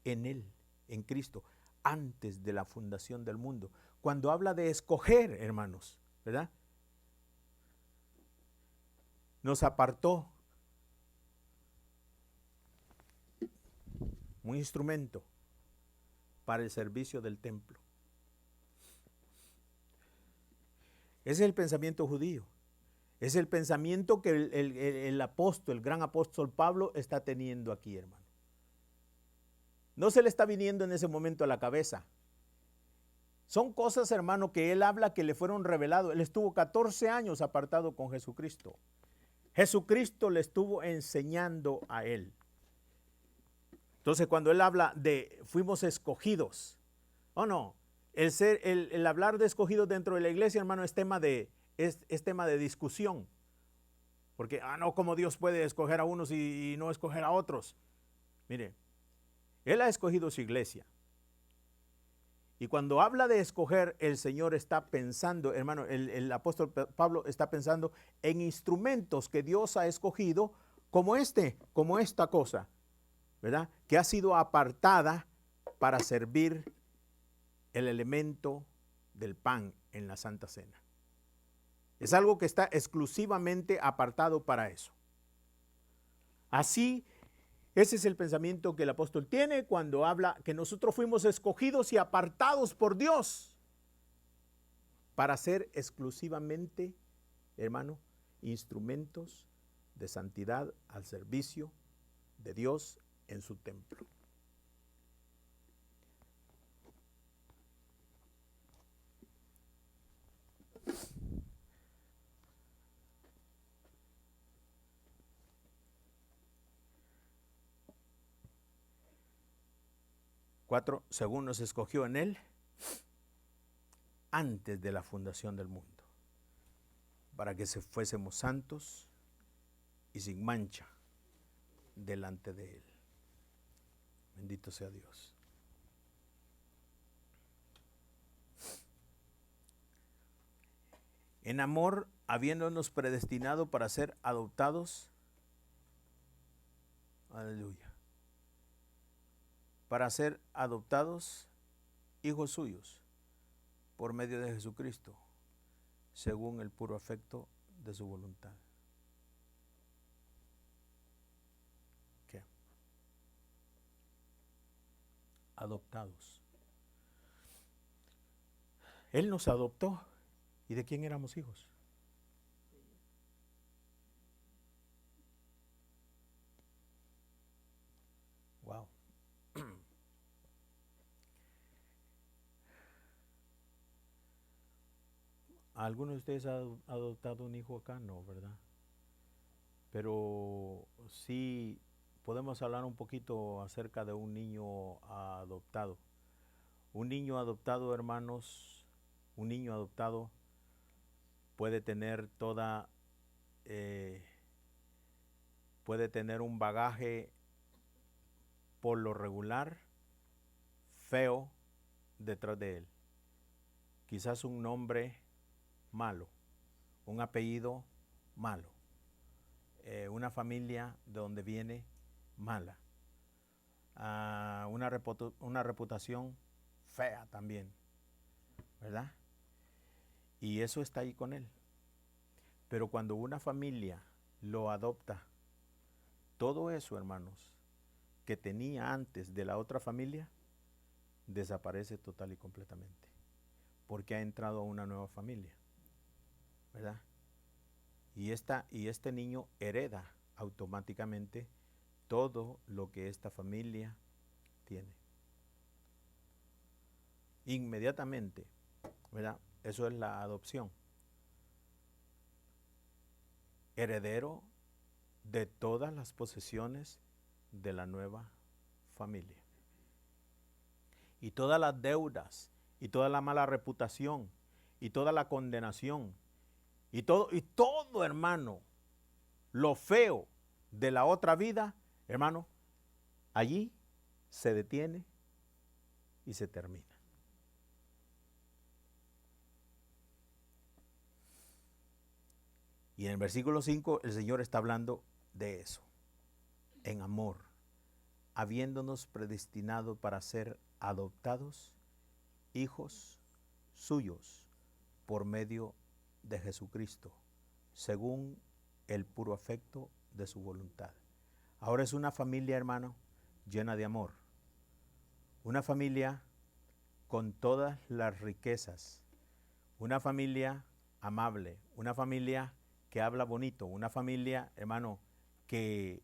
en Él, en Cristo, antes de la fundación del mundo. Cuando habla de escoger, hermanos, ¿verdad? Nos apartó un instrumento para el servicio del templo. Ese es el pensamiento judío. Es el pensamiento que el apóstol, el gran apóstol Pablo está teniendo aquí, hermano. No se le está viniendo en ese momento a la cabeza. Son cosas, hermano, que él habla que le fueron revelados. Él estuvo 14 años apartado con Jesucristo. Jesucristo le estuvo enseñando a él. Entonces, cuando él habla de fuimos escogidos, no, el hablar de escogidos dentro de la iglesia, hermano, es tema de discusión. Porque, no, ¿cómo Dios puede escoger a unos y no escoger a otros? Mire, Él ha escogido su iglesia. Y cuando habla de escoger, el Señor está pensando, hermano, el apóstol Pablo está pensando en instrumentos que Dios ha escogido como esta cosa, ¿verdad? Que ha sido apartada para servir el elemento del pan en la Santa Cena. Es algo que está exclusivamente apartado para eso. Así, ese es el pensamiento que el apóstol tiene cuando habla que nosotros fuimos escogidos y apartados por Dios para ser exclusivamente, hermano, instrumentos de santidad al servicio de Dios en su templo. Cuatro, según nos escogió en Él antes de la fundación del mundo, para que fuésemos santos y sin mancha delante de Él. Bendito sea Dios. En amor, habiéndonos predestinado para ser adoptados, aleluya, para ser adoptados hijos suyos por medio de Jesucristo, según el puro afecto de su voluntad. ¿Qué? Adoptados. Él nos adoptó. ¿Y de quién éramos hijos? Wow. ¿Alguno de ustedes ha adoptado un hijo acá? No, ¿verdad? Pero sí podemos hablar un poquito acerca de un niño adoptado. Un niño adoptado, hermanos, un niño adoptado puede tener puede tener un bagaje por lo regular feo detrás de él. Quizás un nombre malo, un apellido malo, una familia de donde viene mala, una reputación fea también, ¿verdad? Y eso está ahí con él. Pero cuando una familia lo adopta, todo eso, hermanos, que tenía antes de la otra familia desaparece total y completamente, porque ha entrado a una nueva familia, ¿verdad? Y este niño hereda automáticamente todo lo que esta familia tiene. Inmediatamente, ¿verdad? Eso es la adopción. Heredero de todas las posesiones de la nueva familia. Y todas las deudas, y toda la mala reputación, y toda la condenación, y todo, hermano, lo feo de la otra vida, hermano, allí se detiene y se termina. Y en el versículo 5 el Señor está hablando de eso, en amor, habiéndonos predestinado para ser adoptados hijos suyos por medio de Jesucristo, según el puro afecto de su voluntad. Ahora es una familia, hermano, llena de amor. Una familia con todas las riquezas. Una familia amable. Una familia que habla bonito. Una familia, hermano, que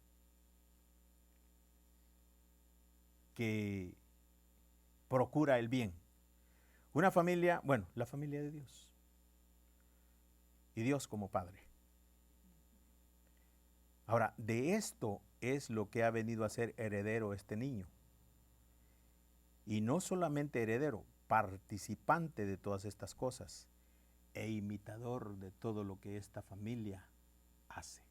procura el bien. Una familia, bueno, la familia de Dios. Y Dios como Padre. Ahora, de esto es lo que ha venido a ser heredero este niño. Y no solamente heredero, participante de todas estas cosas e imitador de todo lo que esta familia hace.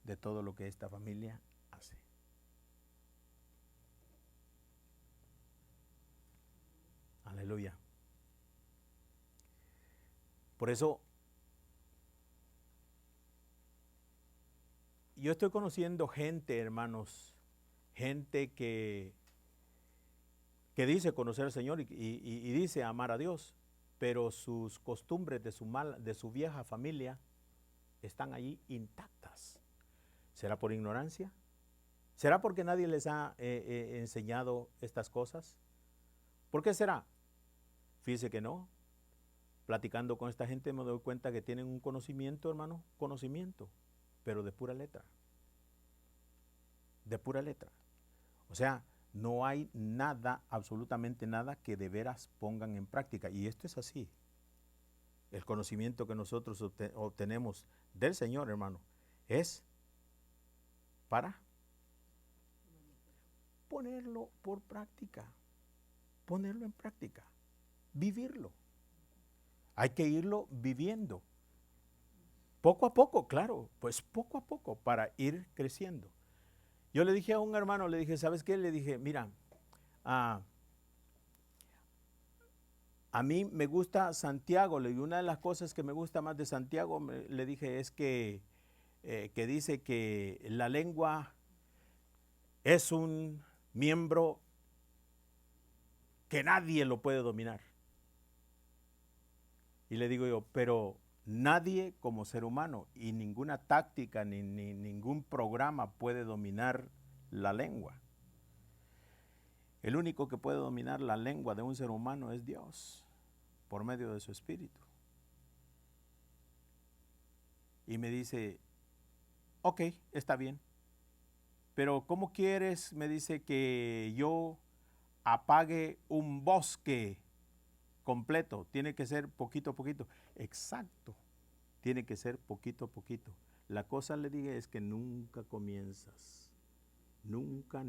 De todo lo que esta familia hace. Aleluya. Por eso, yo estoy conociendo gente, hermanos, gente que dice conocer al Señor y dice amar a Dios, pero sus costumbres de su vieja familia están allí intactas. ¿Será por ignorancia? ¿Será porque nadie les ha enseñado estas cosas? ¿Por qué será? Fíjese que no. Platicando con esta gente me doy cuenta que tienen un conocimiento, hermano, conocimiento, pero de pura letra. De pura letra. O sea, no hay nada, absolutamente nada que de veras pongan en práctica. Y esto es así. El conocimiento que nosotros obtenemos del Señor, hermano, es para ponerlo por práctica. Ponerlo en práctica. Vivirlo. Hay que irlo viviendo. Poco a poco, claro, pues poco a poco para ir creciendo. Yo le dije a un hermano, le dije, ¿sabes qué? Le dije, mira, a mí me gusta Santiago, y una de las cosas que me gusta más de Santiago, le dije, es que dice que la lengua es un miembro que nadie lo puede dominar. Y le digo yo, pero nadie como ser humano y ninguna táctica ni ningún programa puede dominar la lengua. El único que puede dominar la lengua de un ser humano es Dios, por medio de su espíritu. Y me dice, ok, está bien, pero ¿cómo quieres, me dice, que yo apague un bosque completo? Tiene que ser poquito a poquito. Exacto, tiene que ser poquito a poquito. La cosa, le dije, es que nunca comienzas. Nunca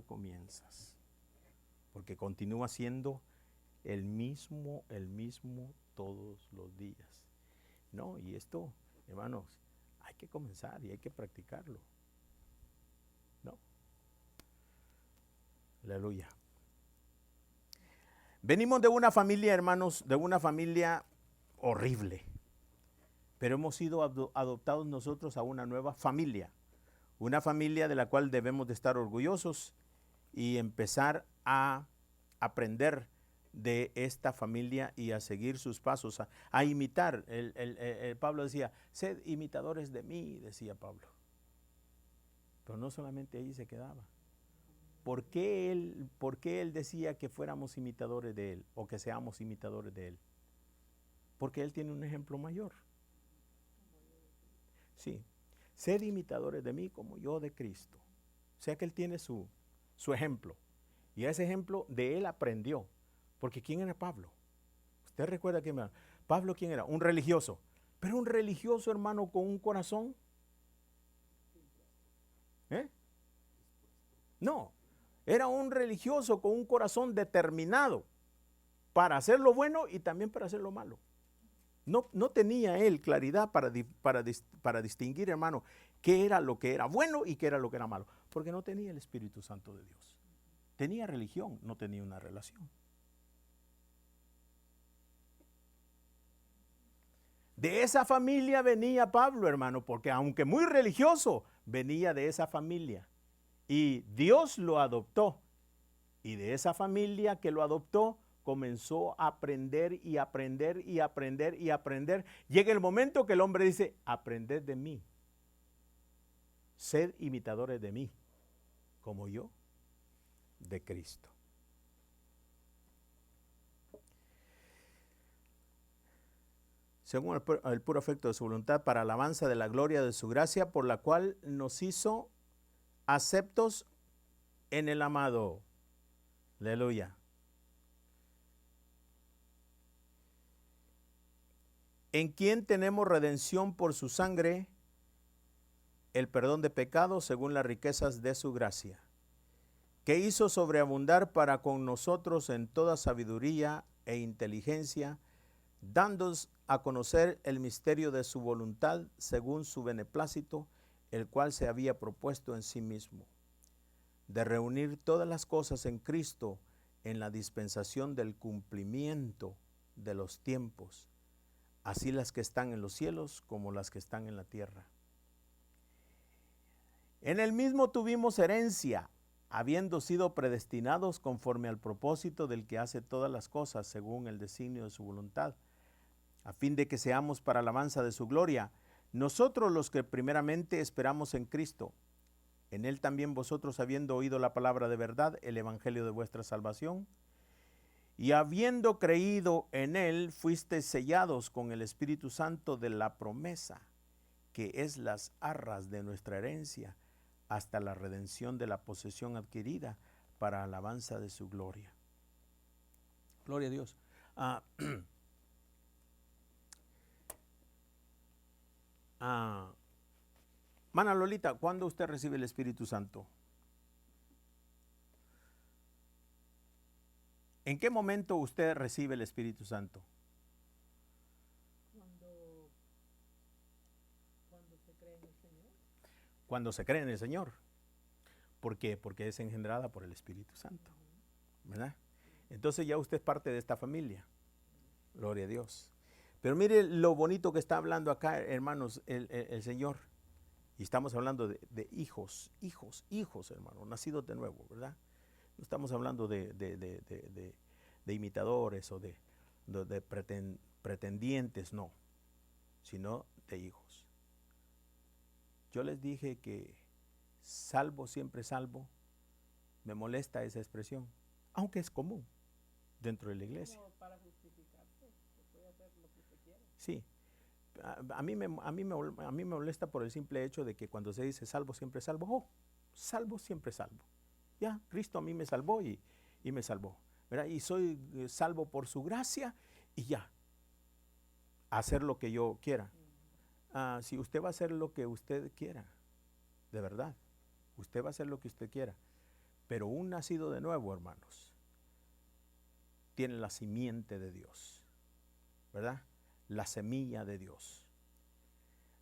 comienzas. Porque continúa siendo el mismo todos los días. No, y esto, hermanos, hay que comenzar y hay que practicarlo. No. Aleluya. Venimos de una familia, hermanos, de una familia horrible. Pero hemos sido adoptados nosotros a una nueva familia. Una familia de la cual debemos de estar orgullosos y empezar a aprender de esta familia y a seguir sus pasos, a imitar. Pablo decía, sed imitadores de mí, decía Pablo. Pero no solamente ahí se quedaba. ¿Por qué él decía que fuéramos imitadores de él o que seamos imitadores de él? Porque él tiene un ejemplo mayor. Sí, sed imitadores de mí como yo de Cristo. O sea que él tiene su ejemplo. Y a ese ejemplo de él aprendió. Porque ¿quién era Pablo? ¿Usted recuerda quién era? Pablo, ¿quién era? Un religioso. Pero un religioso, hermano, con un corazón. No, era un religioso con un corazón determinado para hacer lo bueno y también para hacer lo malo. No tenía él claridad para distinguir, hermano, qué era lo que era bueno y qué era lo que era malo. Porque no tenía el Espíritu Santo de Dios. Tenía religión, no tenía una relación. De esa familia venía Pablo, hermano, porque aunque muy religioso, venía de esa familia. Y Dios lo adoptó. Y de esa familia que lo adoptó, comenzó a aprender y aprender y aprender y aprender. Llega el momento que el hombre dice, aprended de mí. Sed imitadores de mí, como yo de Cristo. Según el puro afecto de su voluntad, para alabanza de la gloria de su gracia, por la cual nos hizo aceptos en el amado. Aleluya. En quien tenemos redención por su sangre, el perdón de pecados según las riquezas de su gracia, que hizo sobreabundar para con nosotros en toda sabiduría e inteligencia, dándonos a conocer el misterio de su voluntad según su beneplácito, el cual se había propuesto en sí mismo, de reunir todas las cosas en Cristo en la dispensación del cumplimiento de los tiempos, así las que están en los cielos como las que están en la tierra. En el mismo tuvimos herencia, habiendo sido predestinados conforme al propósito del que hace todas las cosas según el designio de su voluntad, a fin de que seamos para alabanza de su gloria, nosotros los que primeramente esperamos en Cristo. En él también vosotros, habiendo oído la palabra de verdad, el evangelio de vuestra salvación, y habiendo creído en él, fuisteis sellados con el Espíritu Santo de la promesa, que es las arras de nuestra herencia, hasta la redención de la posesión adquirida para alabanza de su gloria. Gloria a Dios. Mana Lolita, ¿cuándo usted recibe el Espíritu Santo? ¿En qué momento usted recibe el Espíritu Santo? Cuando se cree en el Señor. Cuando se cree en el Señor. ¿Por qué? Porque es engendrada por el Espíritu Santo, ¿verdad? Entonces ya usted es parte de esta familia. Gloria a Dios. Pero mire lo bonito que está hablando acá, hermanos, el Señor. Y estamos hablando de hijos, hermano, nacidos de nuevo, ¿verdad? No estamos hablando de imitadores o de pretendientes, no, sino de hijos. Yo les dije que salvo, siempre salvo. Me molesta esa expresión, aunque es común dentro de la iglesia. Como para justificarse, se puede hacer lo que usted quiere. Sí. A mí me molesta por el simple hecho de que cuando se dice salvo, siempre salvo, salvo, siempre salvo. Ya, Cristo a mí me salvó y me salvó, ¿verdad? Y soy salvo por su gracia y ya, hacer lo que yo quiera. Si usted va a hacer lo que usted quiera, de verdad, usted va a hacer lo que usted quiera, pero un nacido de nuevo, hermanos, tiene la simiente de Dios, ¿verdad? La semilla de Dios.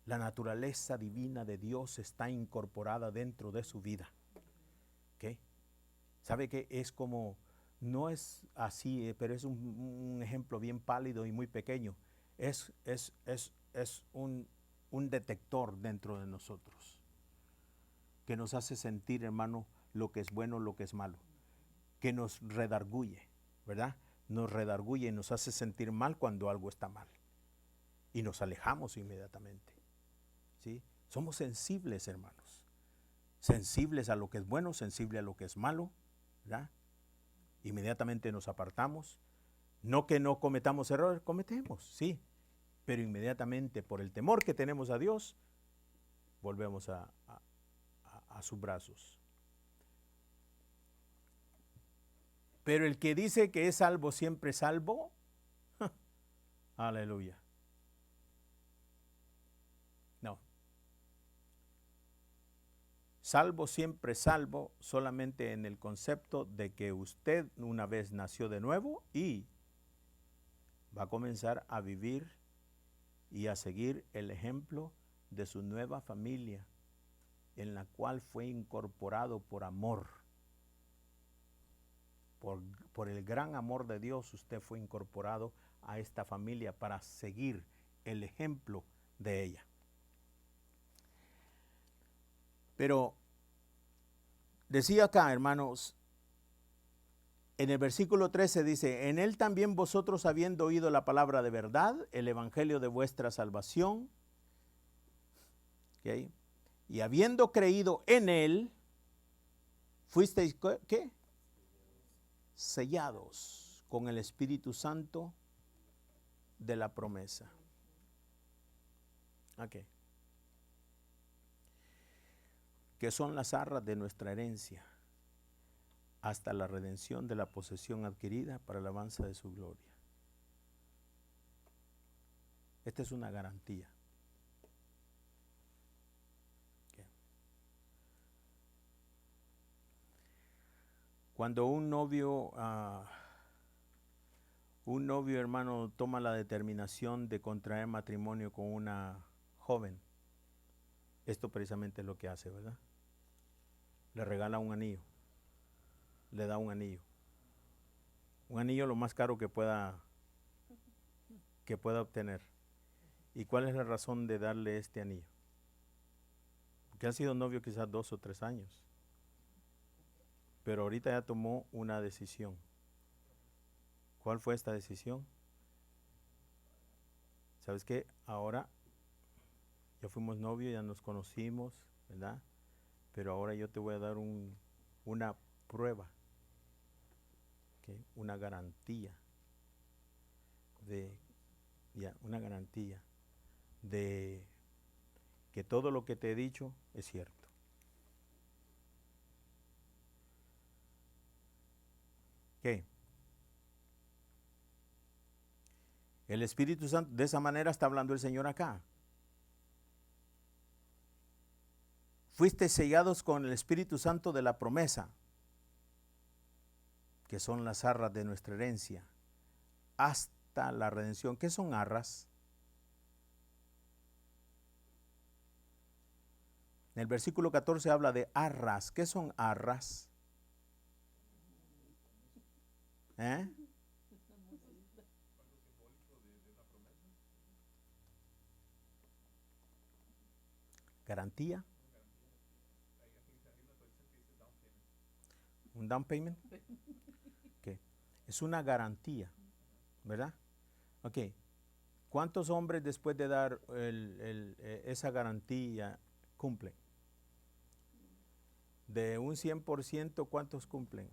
La naturaleza divina de Dios está incorporada dentro de su vida. ¿Okay? ¿Sabe que es como, no es así, pero es un ejemplo bien pálido y muy pequeño? Es un detector dentro de nosotros que nos hace sentir, hermano, lo que es bueno, lo que es malo, que nos redarguye, ¿verdad? nos redarguye y nos hace sentir mal cuando algo está mal. Y nos alejamos inmediatamente. ¿Sí? Somos sensibles, hermanos. Sensibles a lo que es bueno, sensibles a lo que es malo, ¿verdad? Inmediatamente nos apartamos. No que no cometamos errores, cometemos, sí. Pero inmediatamente, por el temor que tenemos a Dios, volvemos a sus brazos. Pero el que dice que es salvo siempre es salvo, aleluya. No. Salvo siempre salvo solamente en el concepto de que usted una vez nació de nuevo y va a comenzar a vivir y a seguir el ejemplo de su nueva familia, en la cual fue incorporado por amor. Por el gran amor de Dios, usted fue incorporado a esta familia para seguir el ejemplo de ella. Pero decía acá, hermanos, en el versículo 13 dice, en él también vosotros habiendo oído la palabra de verdad, el evangelio de vuestra salvación, ¿okay? Y habiendo creído en él, fuisteis, ¿qué? Sellados con el Espíritu Santo de la promesa. Okay. Que son las arras de nuestra herencia, hasta la redención de la posesión adquirida para la alabanza de su gloria. Esta es una garantía. Okay. Cuando un novio, hermano, toma la determinación de contraer matrimonio con una joven, esto precisamente es lo que hace, ¿verdad? Le regala un anillo, le da un anillo lo más caro que pueda obtener. ¿Y cuál es la razón de darle este anillo? Porque ha sido novio quizás 2 o 3 años, pero ahorita ya tomó una decisión. ¿Cuál fue esta decisión? ¿Sabes qué? Ahora ya fuimos novios, ya nos conocimos, ¿verdad? Pero ahora yo te voy a dar una prueba, ¿okay? Una garantía de que todo lo que te he dicho es cierto. ¿Qué? El Espíritu Santo, de esa manera está hablando el Señor acá. Fuiste sellados con el Espíritu Santo de la promesa, que son las arras de nuestra herencia, hasta la redención. ¿Qué son arras? En el versículo 14 habla de arras. ¿Qué son arras? ¿Garantía? ¿Un down payment? Okay. Es una garantía, ¿verdad? Ok. ¿Cuántos hombres después de dar esa garantía cumplen? De un 100%, ¿cuántos cumplen?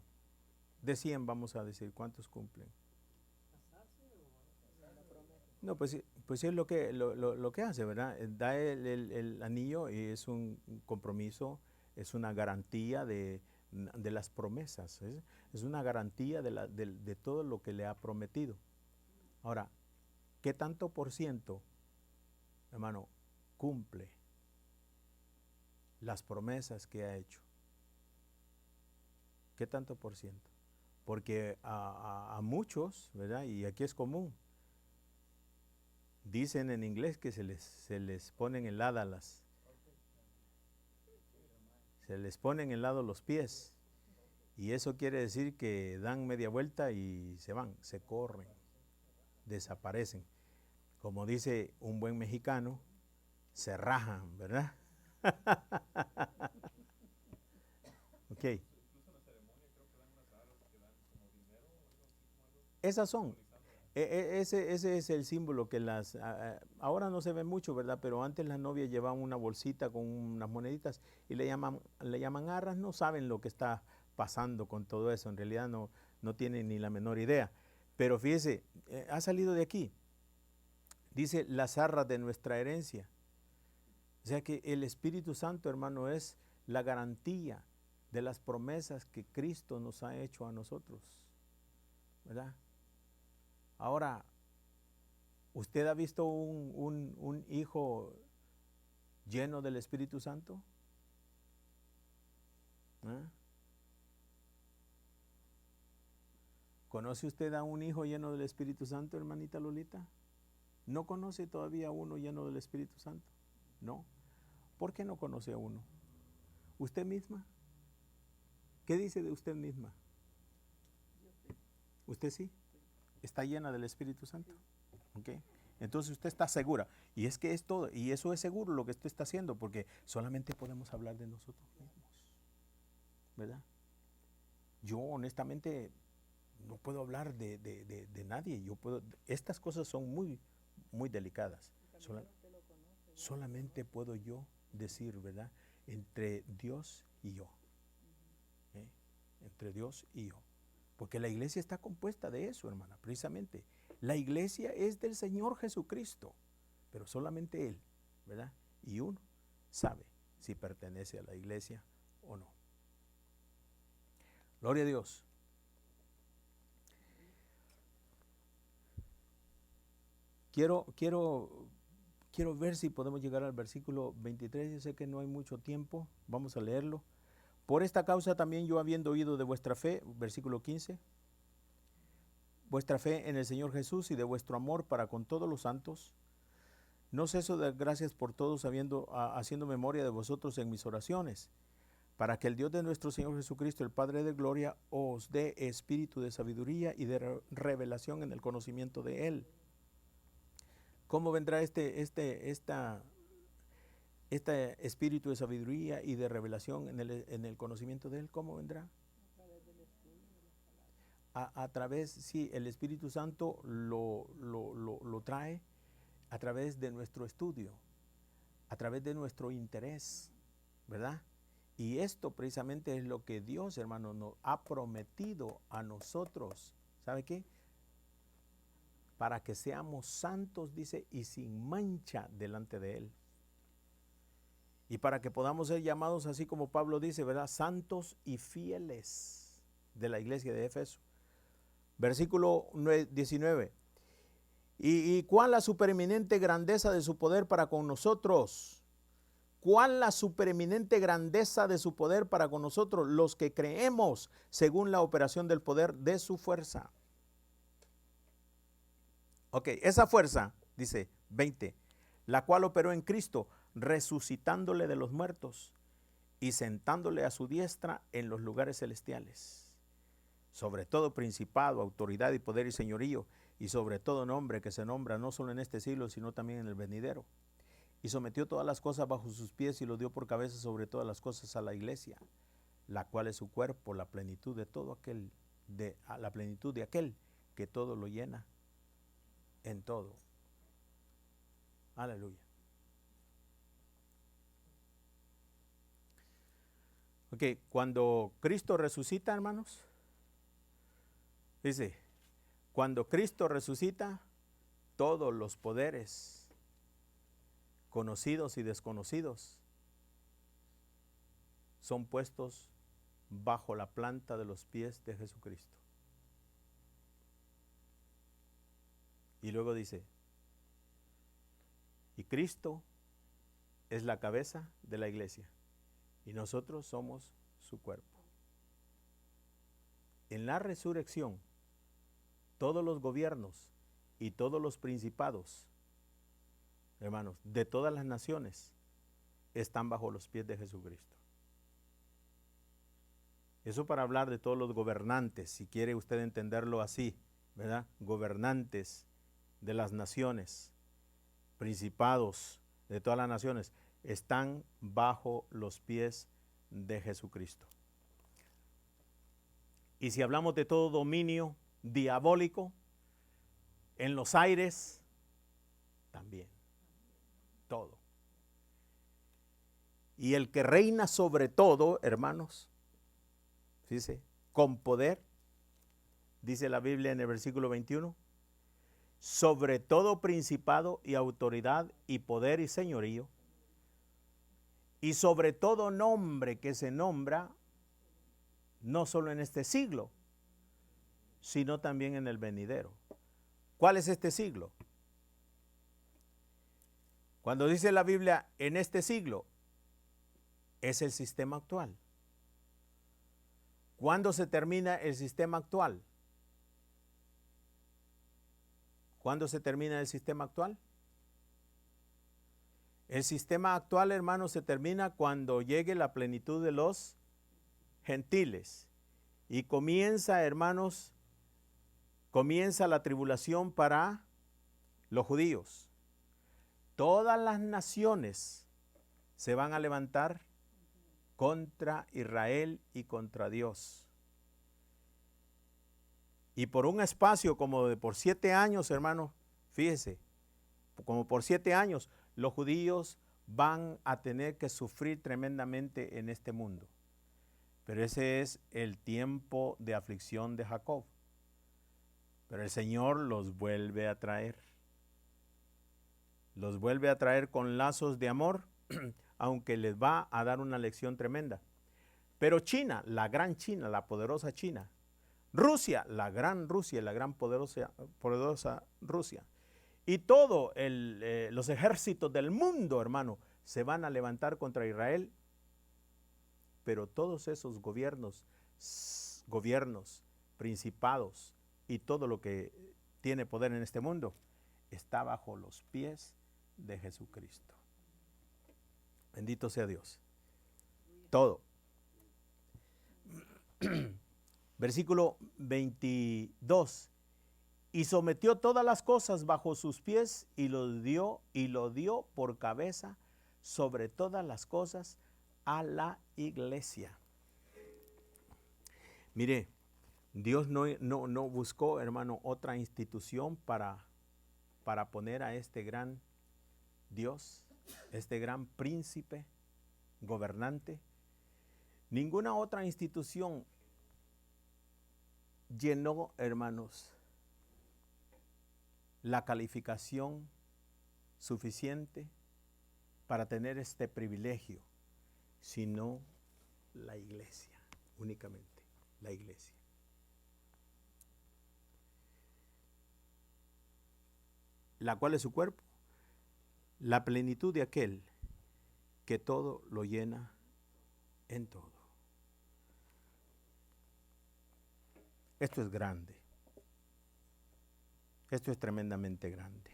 De 100 vamos a decir, ¿cuántos cumplen? No, pues es lo que hace, ¿verdad? Da el anillo y es un compromiso, es una garantía de las promesas, es una garantía de todo lo que le ha prometido. Ahora, ¿qué tanto por ciento, hermano, cumple las promesas que ha hecho? ¿Qué tanto por ciento? Porque a muchos, ¿verdad? Y aquí es común, dicen en inglés que se les ponen heladas se les ponen helados los pies. Y eso quiere decir que dan media vuelta y se van, se corren, desaparecen. Como dice un buen mexicano, se rajan, ¿verdad? Ok. Esas son. Ese es el símbolo que ahora no se ve mucho, ¿verdad? Pero antes las novias llevaban una bolsita con unas moneditas y le llaman arras. No saben lo que está pasando con todo eso. En realidad no tienen ni la menor idea. Pero fíjese, ha salido de aquí. Dice las arras de nuestra herencia. O sea que el Espíritu Santo, hermano, es la garantía de las promesas que Cristo nos ha hecho a nosotros, ¿verdad? Ahora, ¿usted ha visto un hijo lleno del Espíritu Santo? ¿Eh? ¿Conoce usted a un hijo lleno del Espíritu Santo, hermanita Lolita? ¿No conoce todavía a uno lleno del Espíritu Santo? No. ¿Por qué no conoce a uno? ¿Usted misma? ¿Qué dice de usted misma? ¿Usted sí? ¿Está llena del Espíritu Santo? ¿Okay? Entonces usted está segura. Y es que es todo. Y eso es seguro lo que usted está haciendo, porque solamente podemos hablar de nosotros mismos, ¿verdad? Yo honestamente no puedo hablar de nadie. Estas cosas son muy, muy delicadas. Solamente puedo yo decir, ¿verdad? Entre Dios y yo. Entre Dios y yo. Porque la iglesia está compuesta de eso, hermana, precisamente. La iglesia es del Señor Jesucristo, pero solamente Él, ¿verdad? Y uno sabe si pertenece a la iglesia o no. Gloria a Dios. Quiero ver si podemos llegar al versículo 23. Yo sé que no hay mucho tiempo. Vamos a leerlo. Por esta causa también yo, habiendo oído de vuestra fe, versículo 15, vuestra fe en el Señor Jesús y de vuestro amor para con todos los santos, no ceso de dar gracias por todos, haciendo memoria de vosotros en mis oraciones, para que el Dios de nuestro Señor Jesucristo, el Padre de gloria, os dé espíritu de sabiduría y de revelación en el conocimiento de Él. ¿Cómo vendrá este espíritu de sabiduría y de revelación en el conocimiento de Él? ¿Cómo vendrá? A través, sí, el Espíritu Santo lo trae a través de nuestro estudio, a través de nuestro interés, ¿verdad? Y esto precisamente es lo que Dios, hermano, nos ha prometido a nosotros. ¿Sabe qué? Para que seamos santos, dice, y sin mancha delante de Él. Y para que podamos ser llamados, así como Pablo dice, ¿verdad? Santos y fieles de la iglesia de Éfeso. Versículo 19. ¿Y cuál la supereminente grandeza de su poder para con nosotros? ¿Cuál la supereminente grandeza de su poder para con nosotros, los que creemos según la operación del poder de su fuerza? Ok, esa fuerza, dice 20, la cual operó en Cristo, resucitándole de los muertos y sentándole a su diestra en los lugares celestiales, sobre todo principado, autoridad y poder y señorío, y sobre todo nombre que se nombra no solo en este siglo, sino también en el venidero. Y sometió todas las cosas bajo sus pies y lo dio por cabeza sobre todas las cosas a la iglesia, la cual es su cuerpo, la plenitud de todo la plenitud de aquel que todo lo llena en todo. Aleluya. Ok, cuando Cristo resucita, hermanos, dice, cuando Cristo resucita, todos los poderes, conocidos y desconocidos, son puestos bajo la planta de los pies de Jesucristo. Y luego dice, y Cristo es la cabeza de la iglesia, y nosotros somos su cuerpo. En la resurrección, todos los gobiernos y todos los principados, hermanos, de todas las naciones, están bajo los pies de Jesucristo. Eso para hablar de todos los gobernantes, si quiere usted entenderlo así, ¿verdad? Gobernantes de las naciones, principados de todas las naciones, están bajo los pies de Jesucristo. Y si hablamos de todo dominio, diabólico, en los aires, también. Todo. Y el que reina sobre todo, hermanos, fíjese, con poder, dice la Biblia en el versículo 21, sobre todo principado y autoridad y poder y señorío, y sobre todo nombre que se nombra, no solo en este siglo, sino también en el venidero. ¿Cuál es este siglo? Cuando dice la Biblia en este siglo, es el sistema actual. ¿Cuándo se termina el sistema actual? ¿Cuándo se termina el sistema actual? El sistema actual, hermanos, se termina cuando llegue la plenitud de los gentiles. Y comienza, hermanos, comienza la tribulación para los judíos. Todas las naciones se van a levantar contra Israel y contra Dios. Y por un espacio como de por 7 años, hermanos, fíjese, como por 7 años, los judíos van a tener que sufrir tremendamente en este mundo. Pero ese es el tiempo de aflicción de Jacob. Pero el Señor los vuelve a traer. Los vuelve a traer con lazos de amor, aunque les va a dar una lección tremenda. Pero China, la gran China, la poderosa China, Rusia, la gran poderosa Rusia, y todos los ejércitos del mundo, hermano, se van a levantar contra Israel. Pero todos esos gobiernos, principados y todo lo que tiene poder en este mundo, está bajo los pies de Jesucristo. Bendito sea Dios. Todo. Versículo 22. Y sometió todas las cosas bajo sus pies y lo dio por cabeza sobre todas las cosas a la iglesia. Mire, Dios no buscó, hermano, otra institución para poner a este gran Dios, este gran príncipe, gobernante. Ninguna otra institución llenó, hermanos, la calificación suficiente para tener este privilegio, sino la iglesia, únicamente la iglesia. La cual es su cuerpo, la plenitud de aquel que todo lo llena en todo. Esto es grande. Esto es tremendamente grande.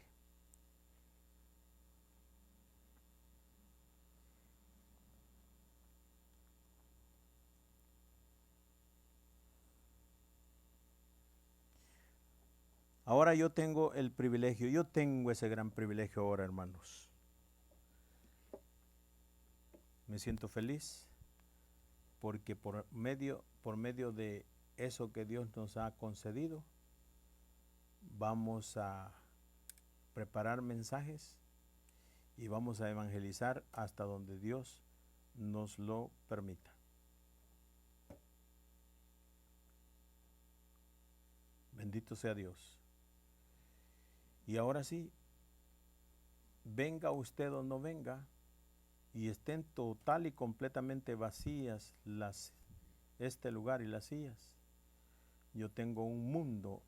Ahora yo tengo el privilegio, yo tengo ese gran privilegio ahora, hermanos. Me siento feliz porque por medio de eso que Dios nos ha concedido, vamos a preparar mensajes y vamos a evangelizar hasta donde Dios nos lo permita. Bendito sea Dios. Y ahora sí, venga usted o no venga, y estén total y completamente vacías este lugar y las sillas, yo tengo un mundo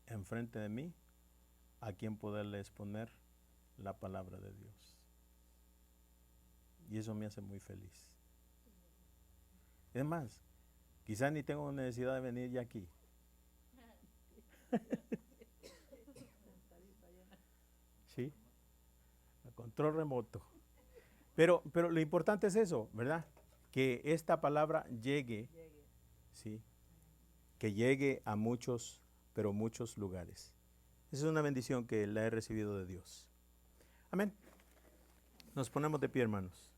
enfrente de mí a quien poderle exponer la palabra de Dios. Y eso me hace muy feliz. Es más, quizás ni tengo necesidad de venir ya aquí. Sí, a control remoto. Pero lo importante es eso, ¿verdad? Que esta palabra llegue, sí, que llegue a muchos, pero muchos lugares. Esa es una bendición que la he recibido de Dios. Amén. Nos ponemos de pie, hermanos.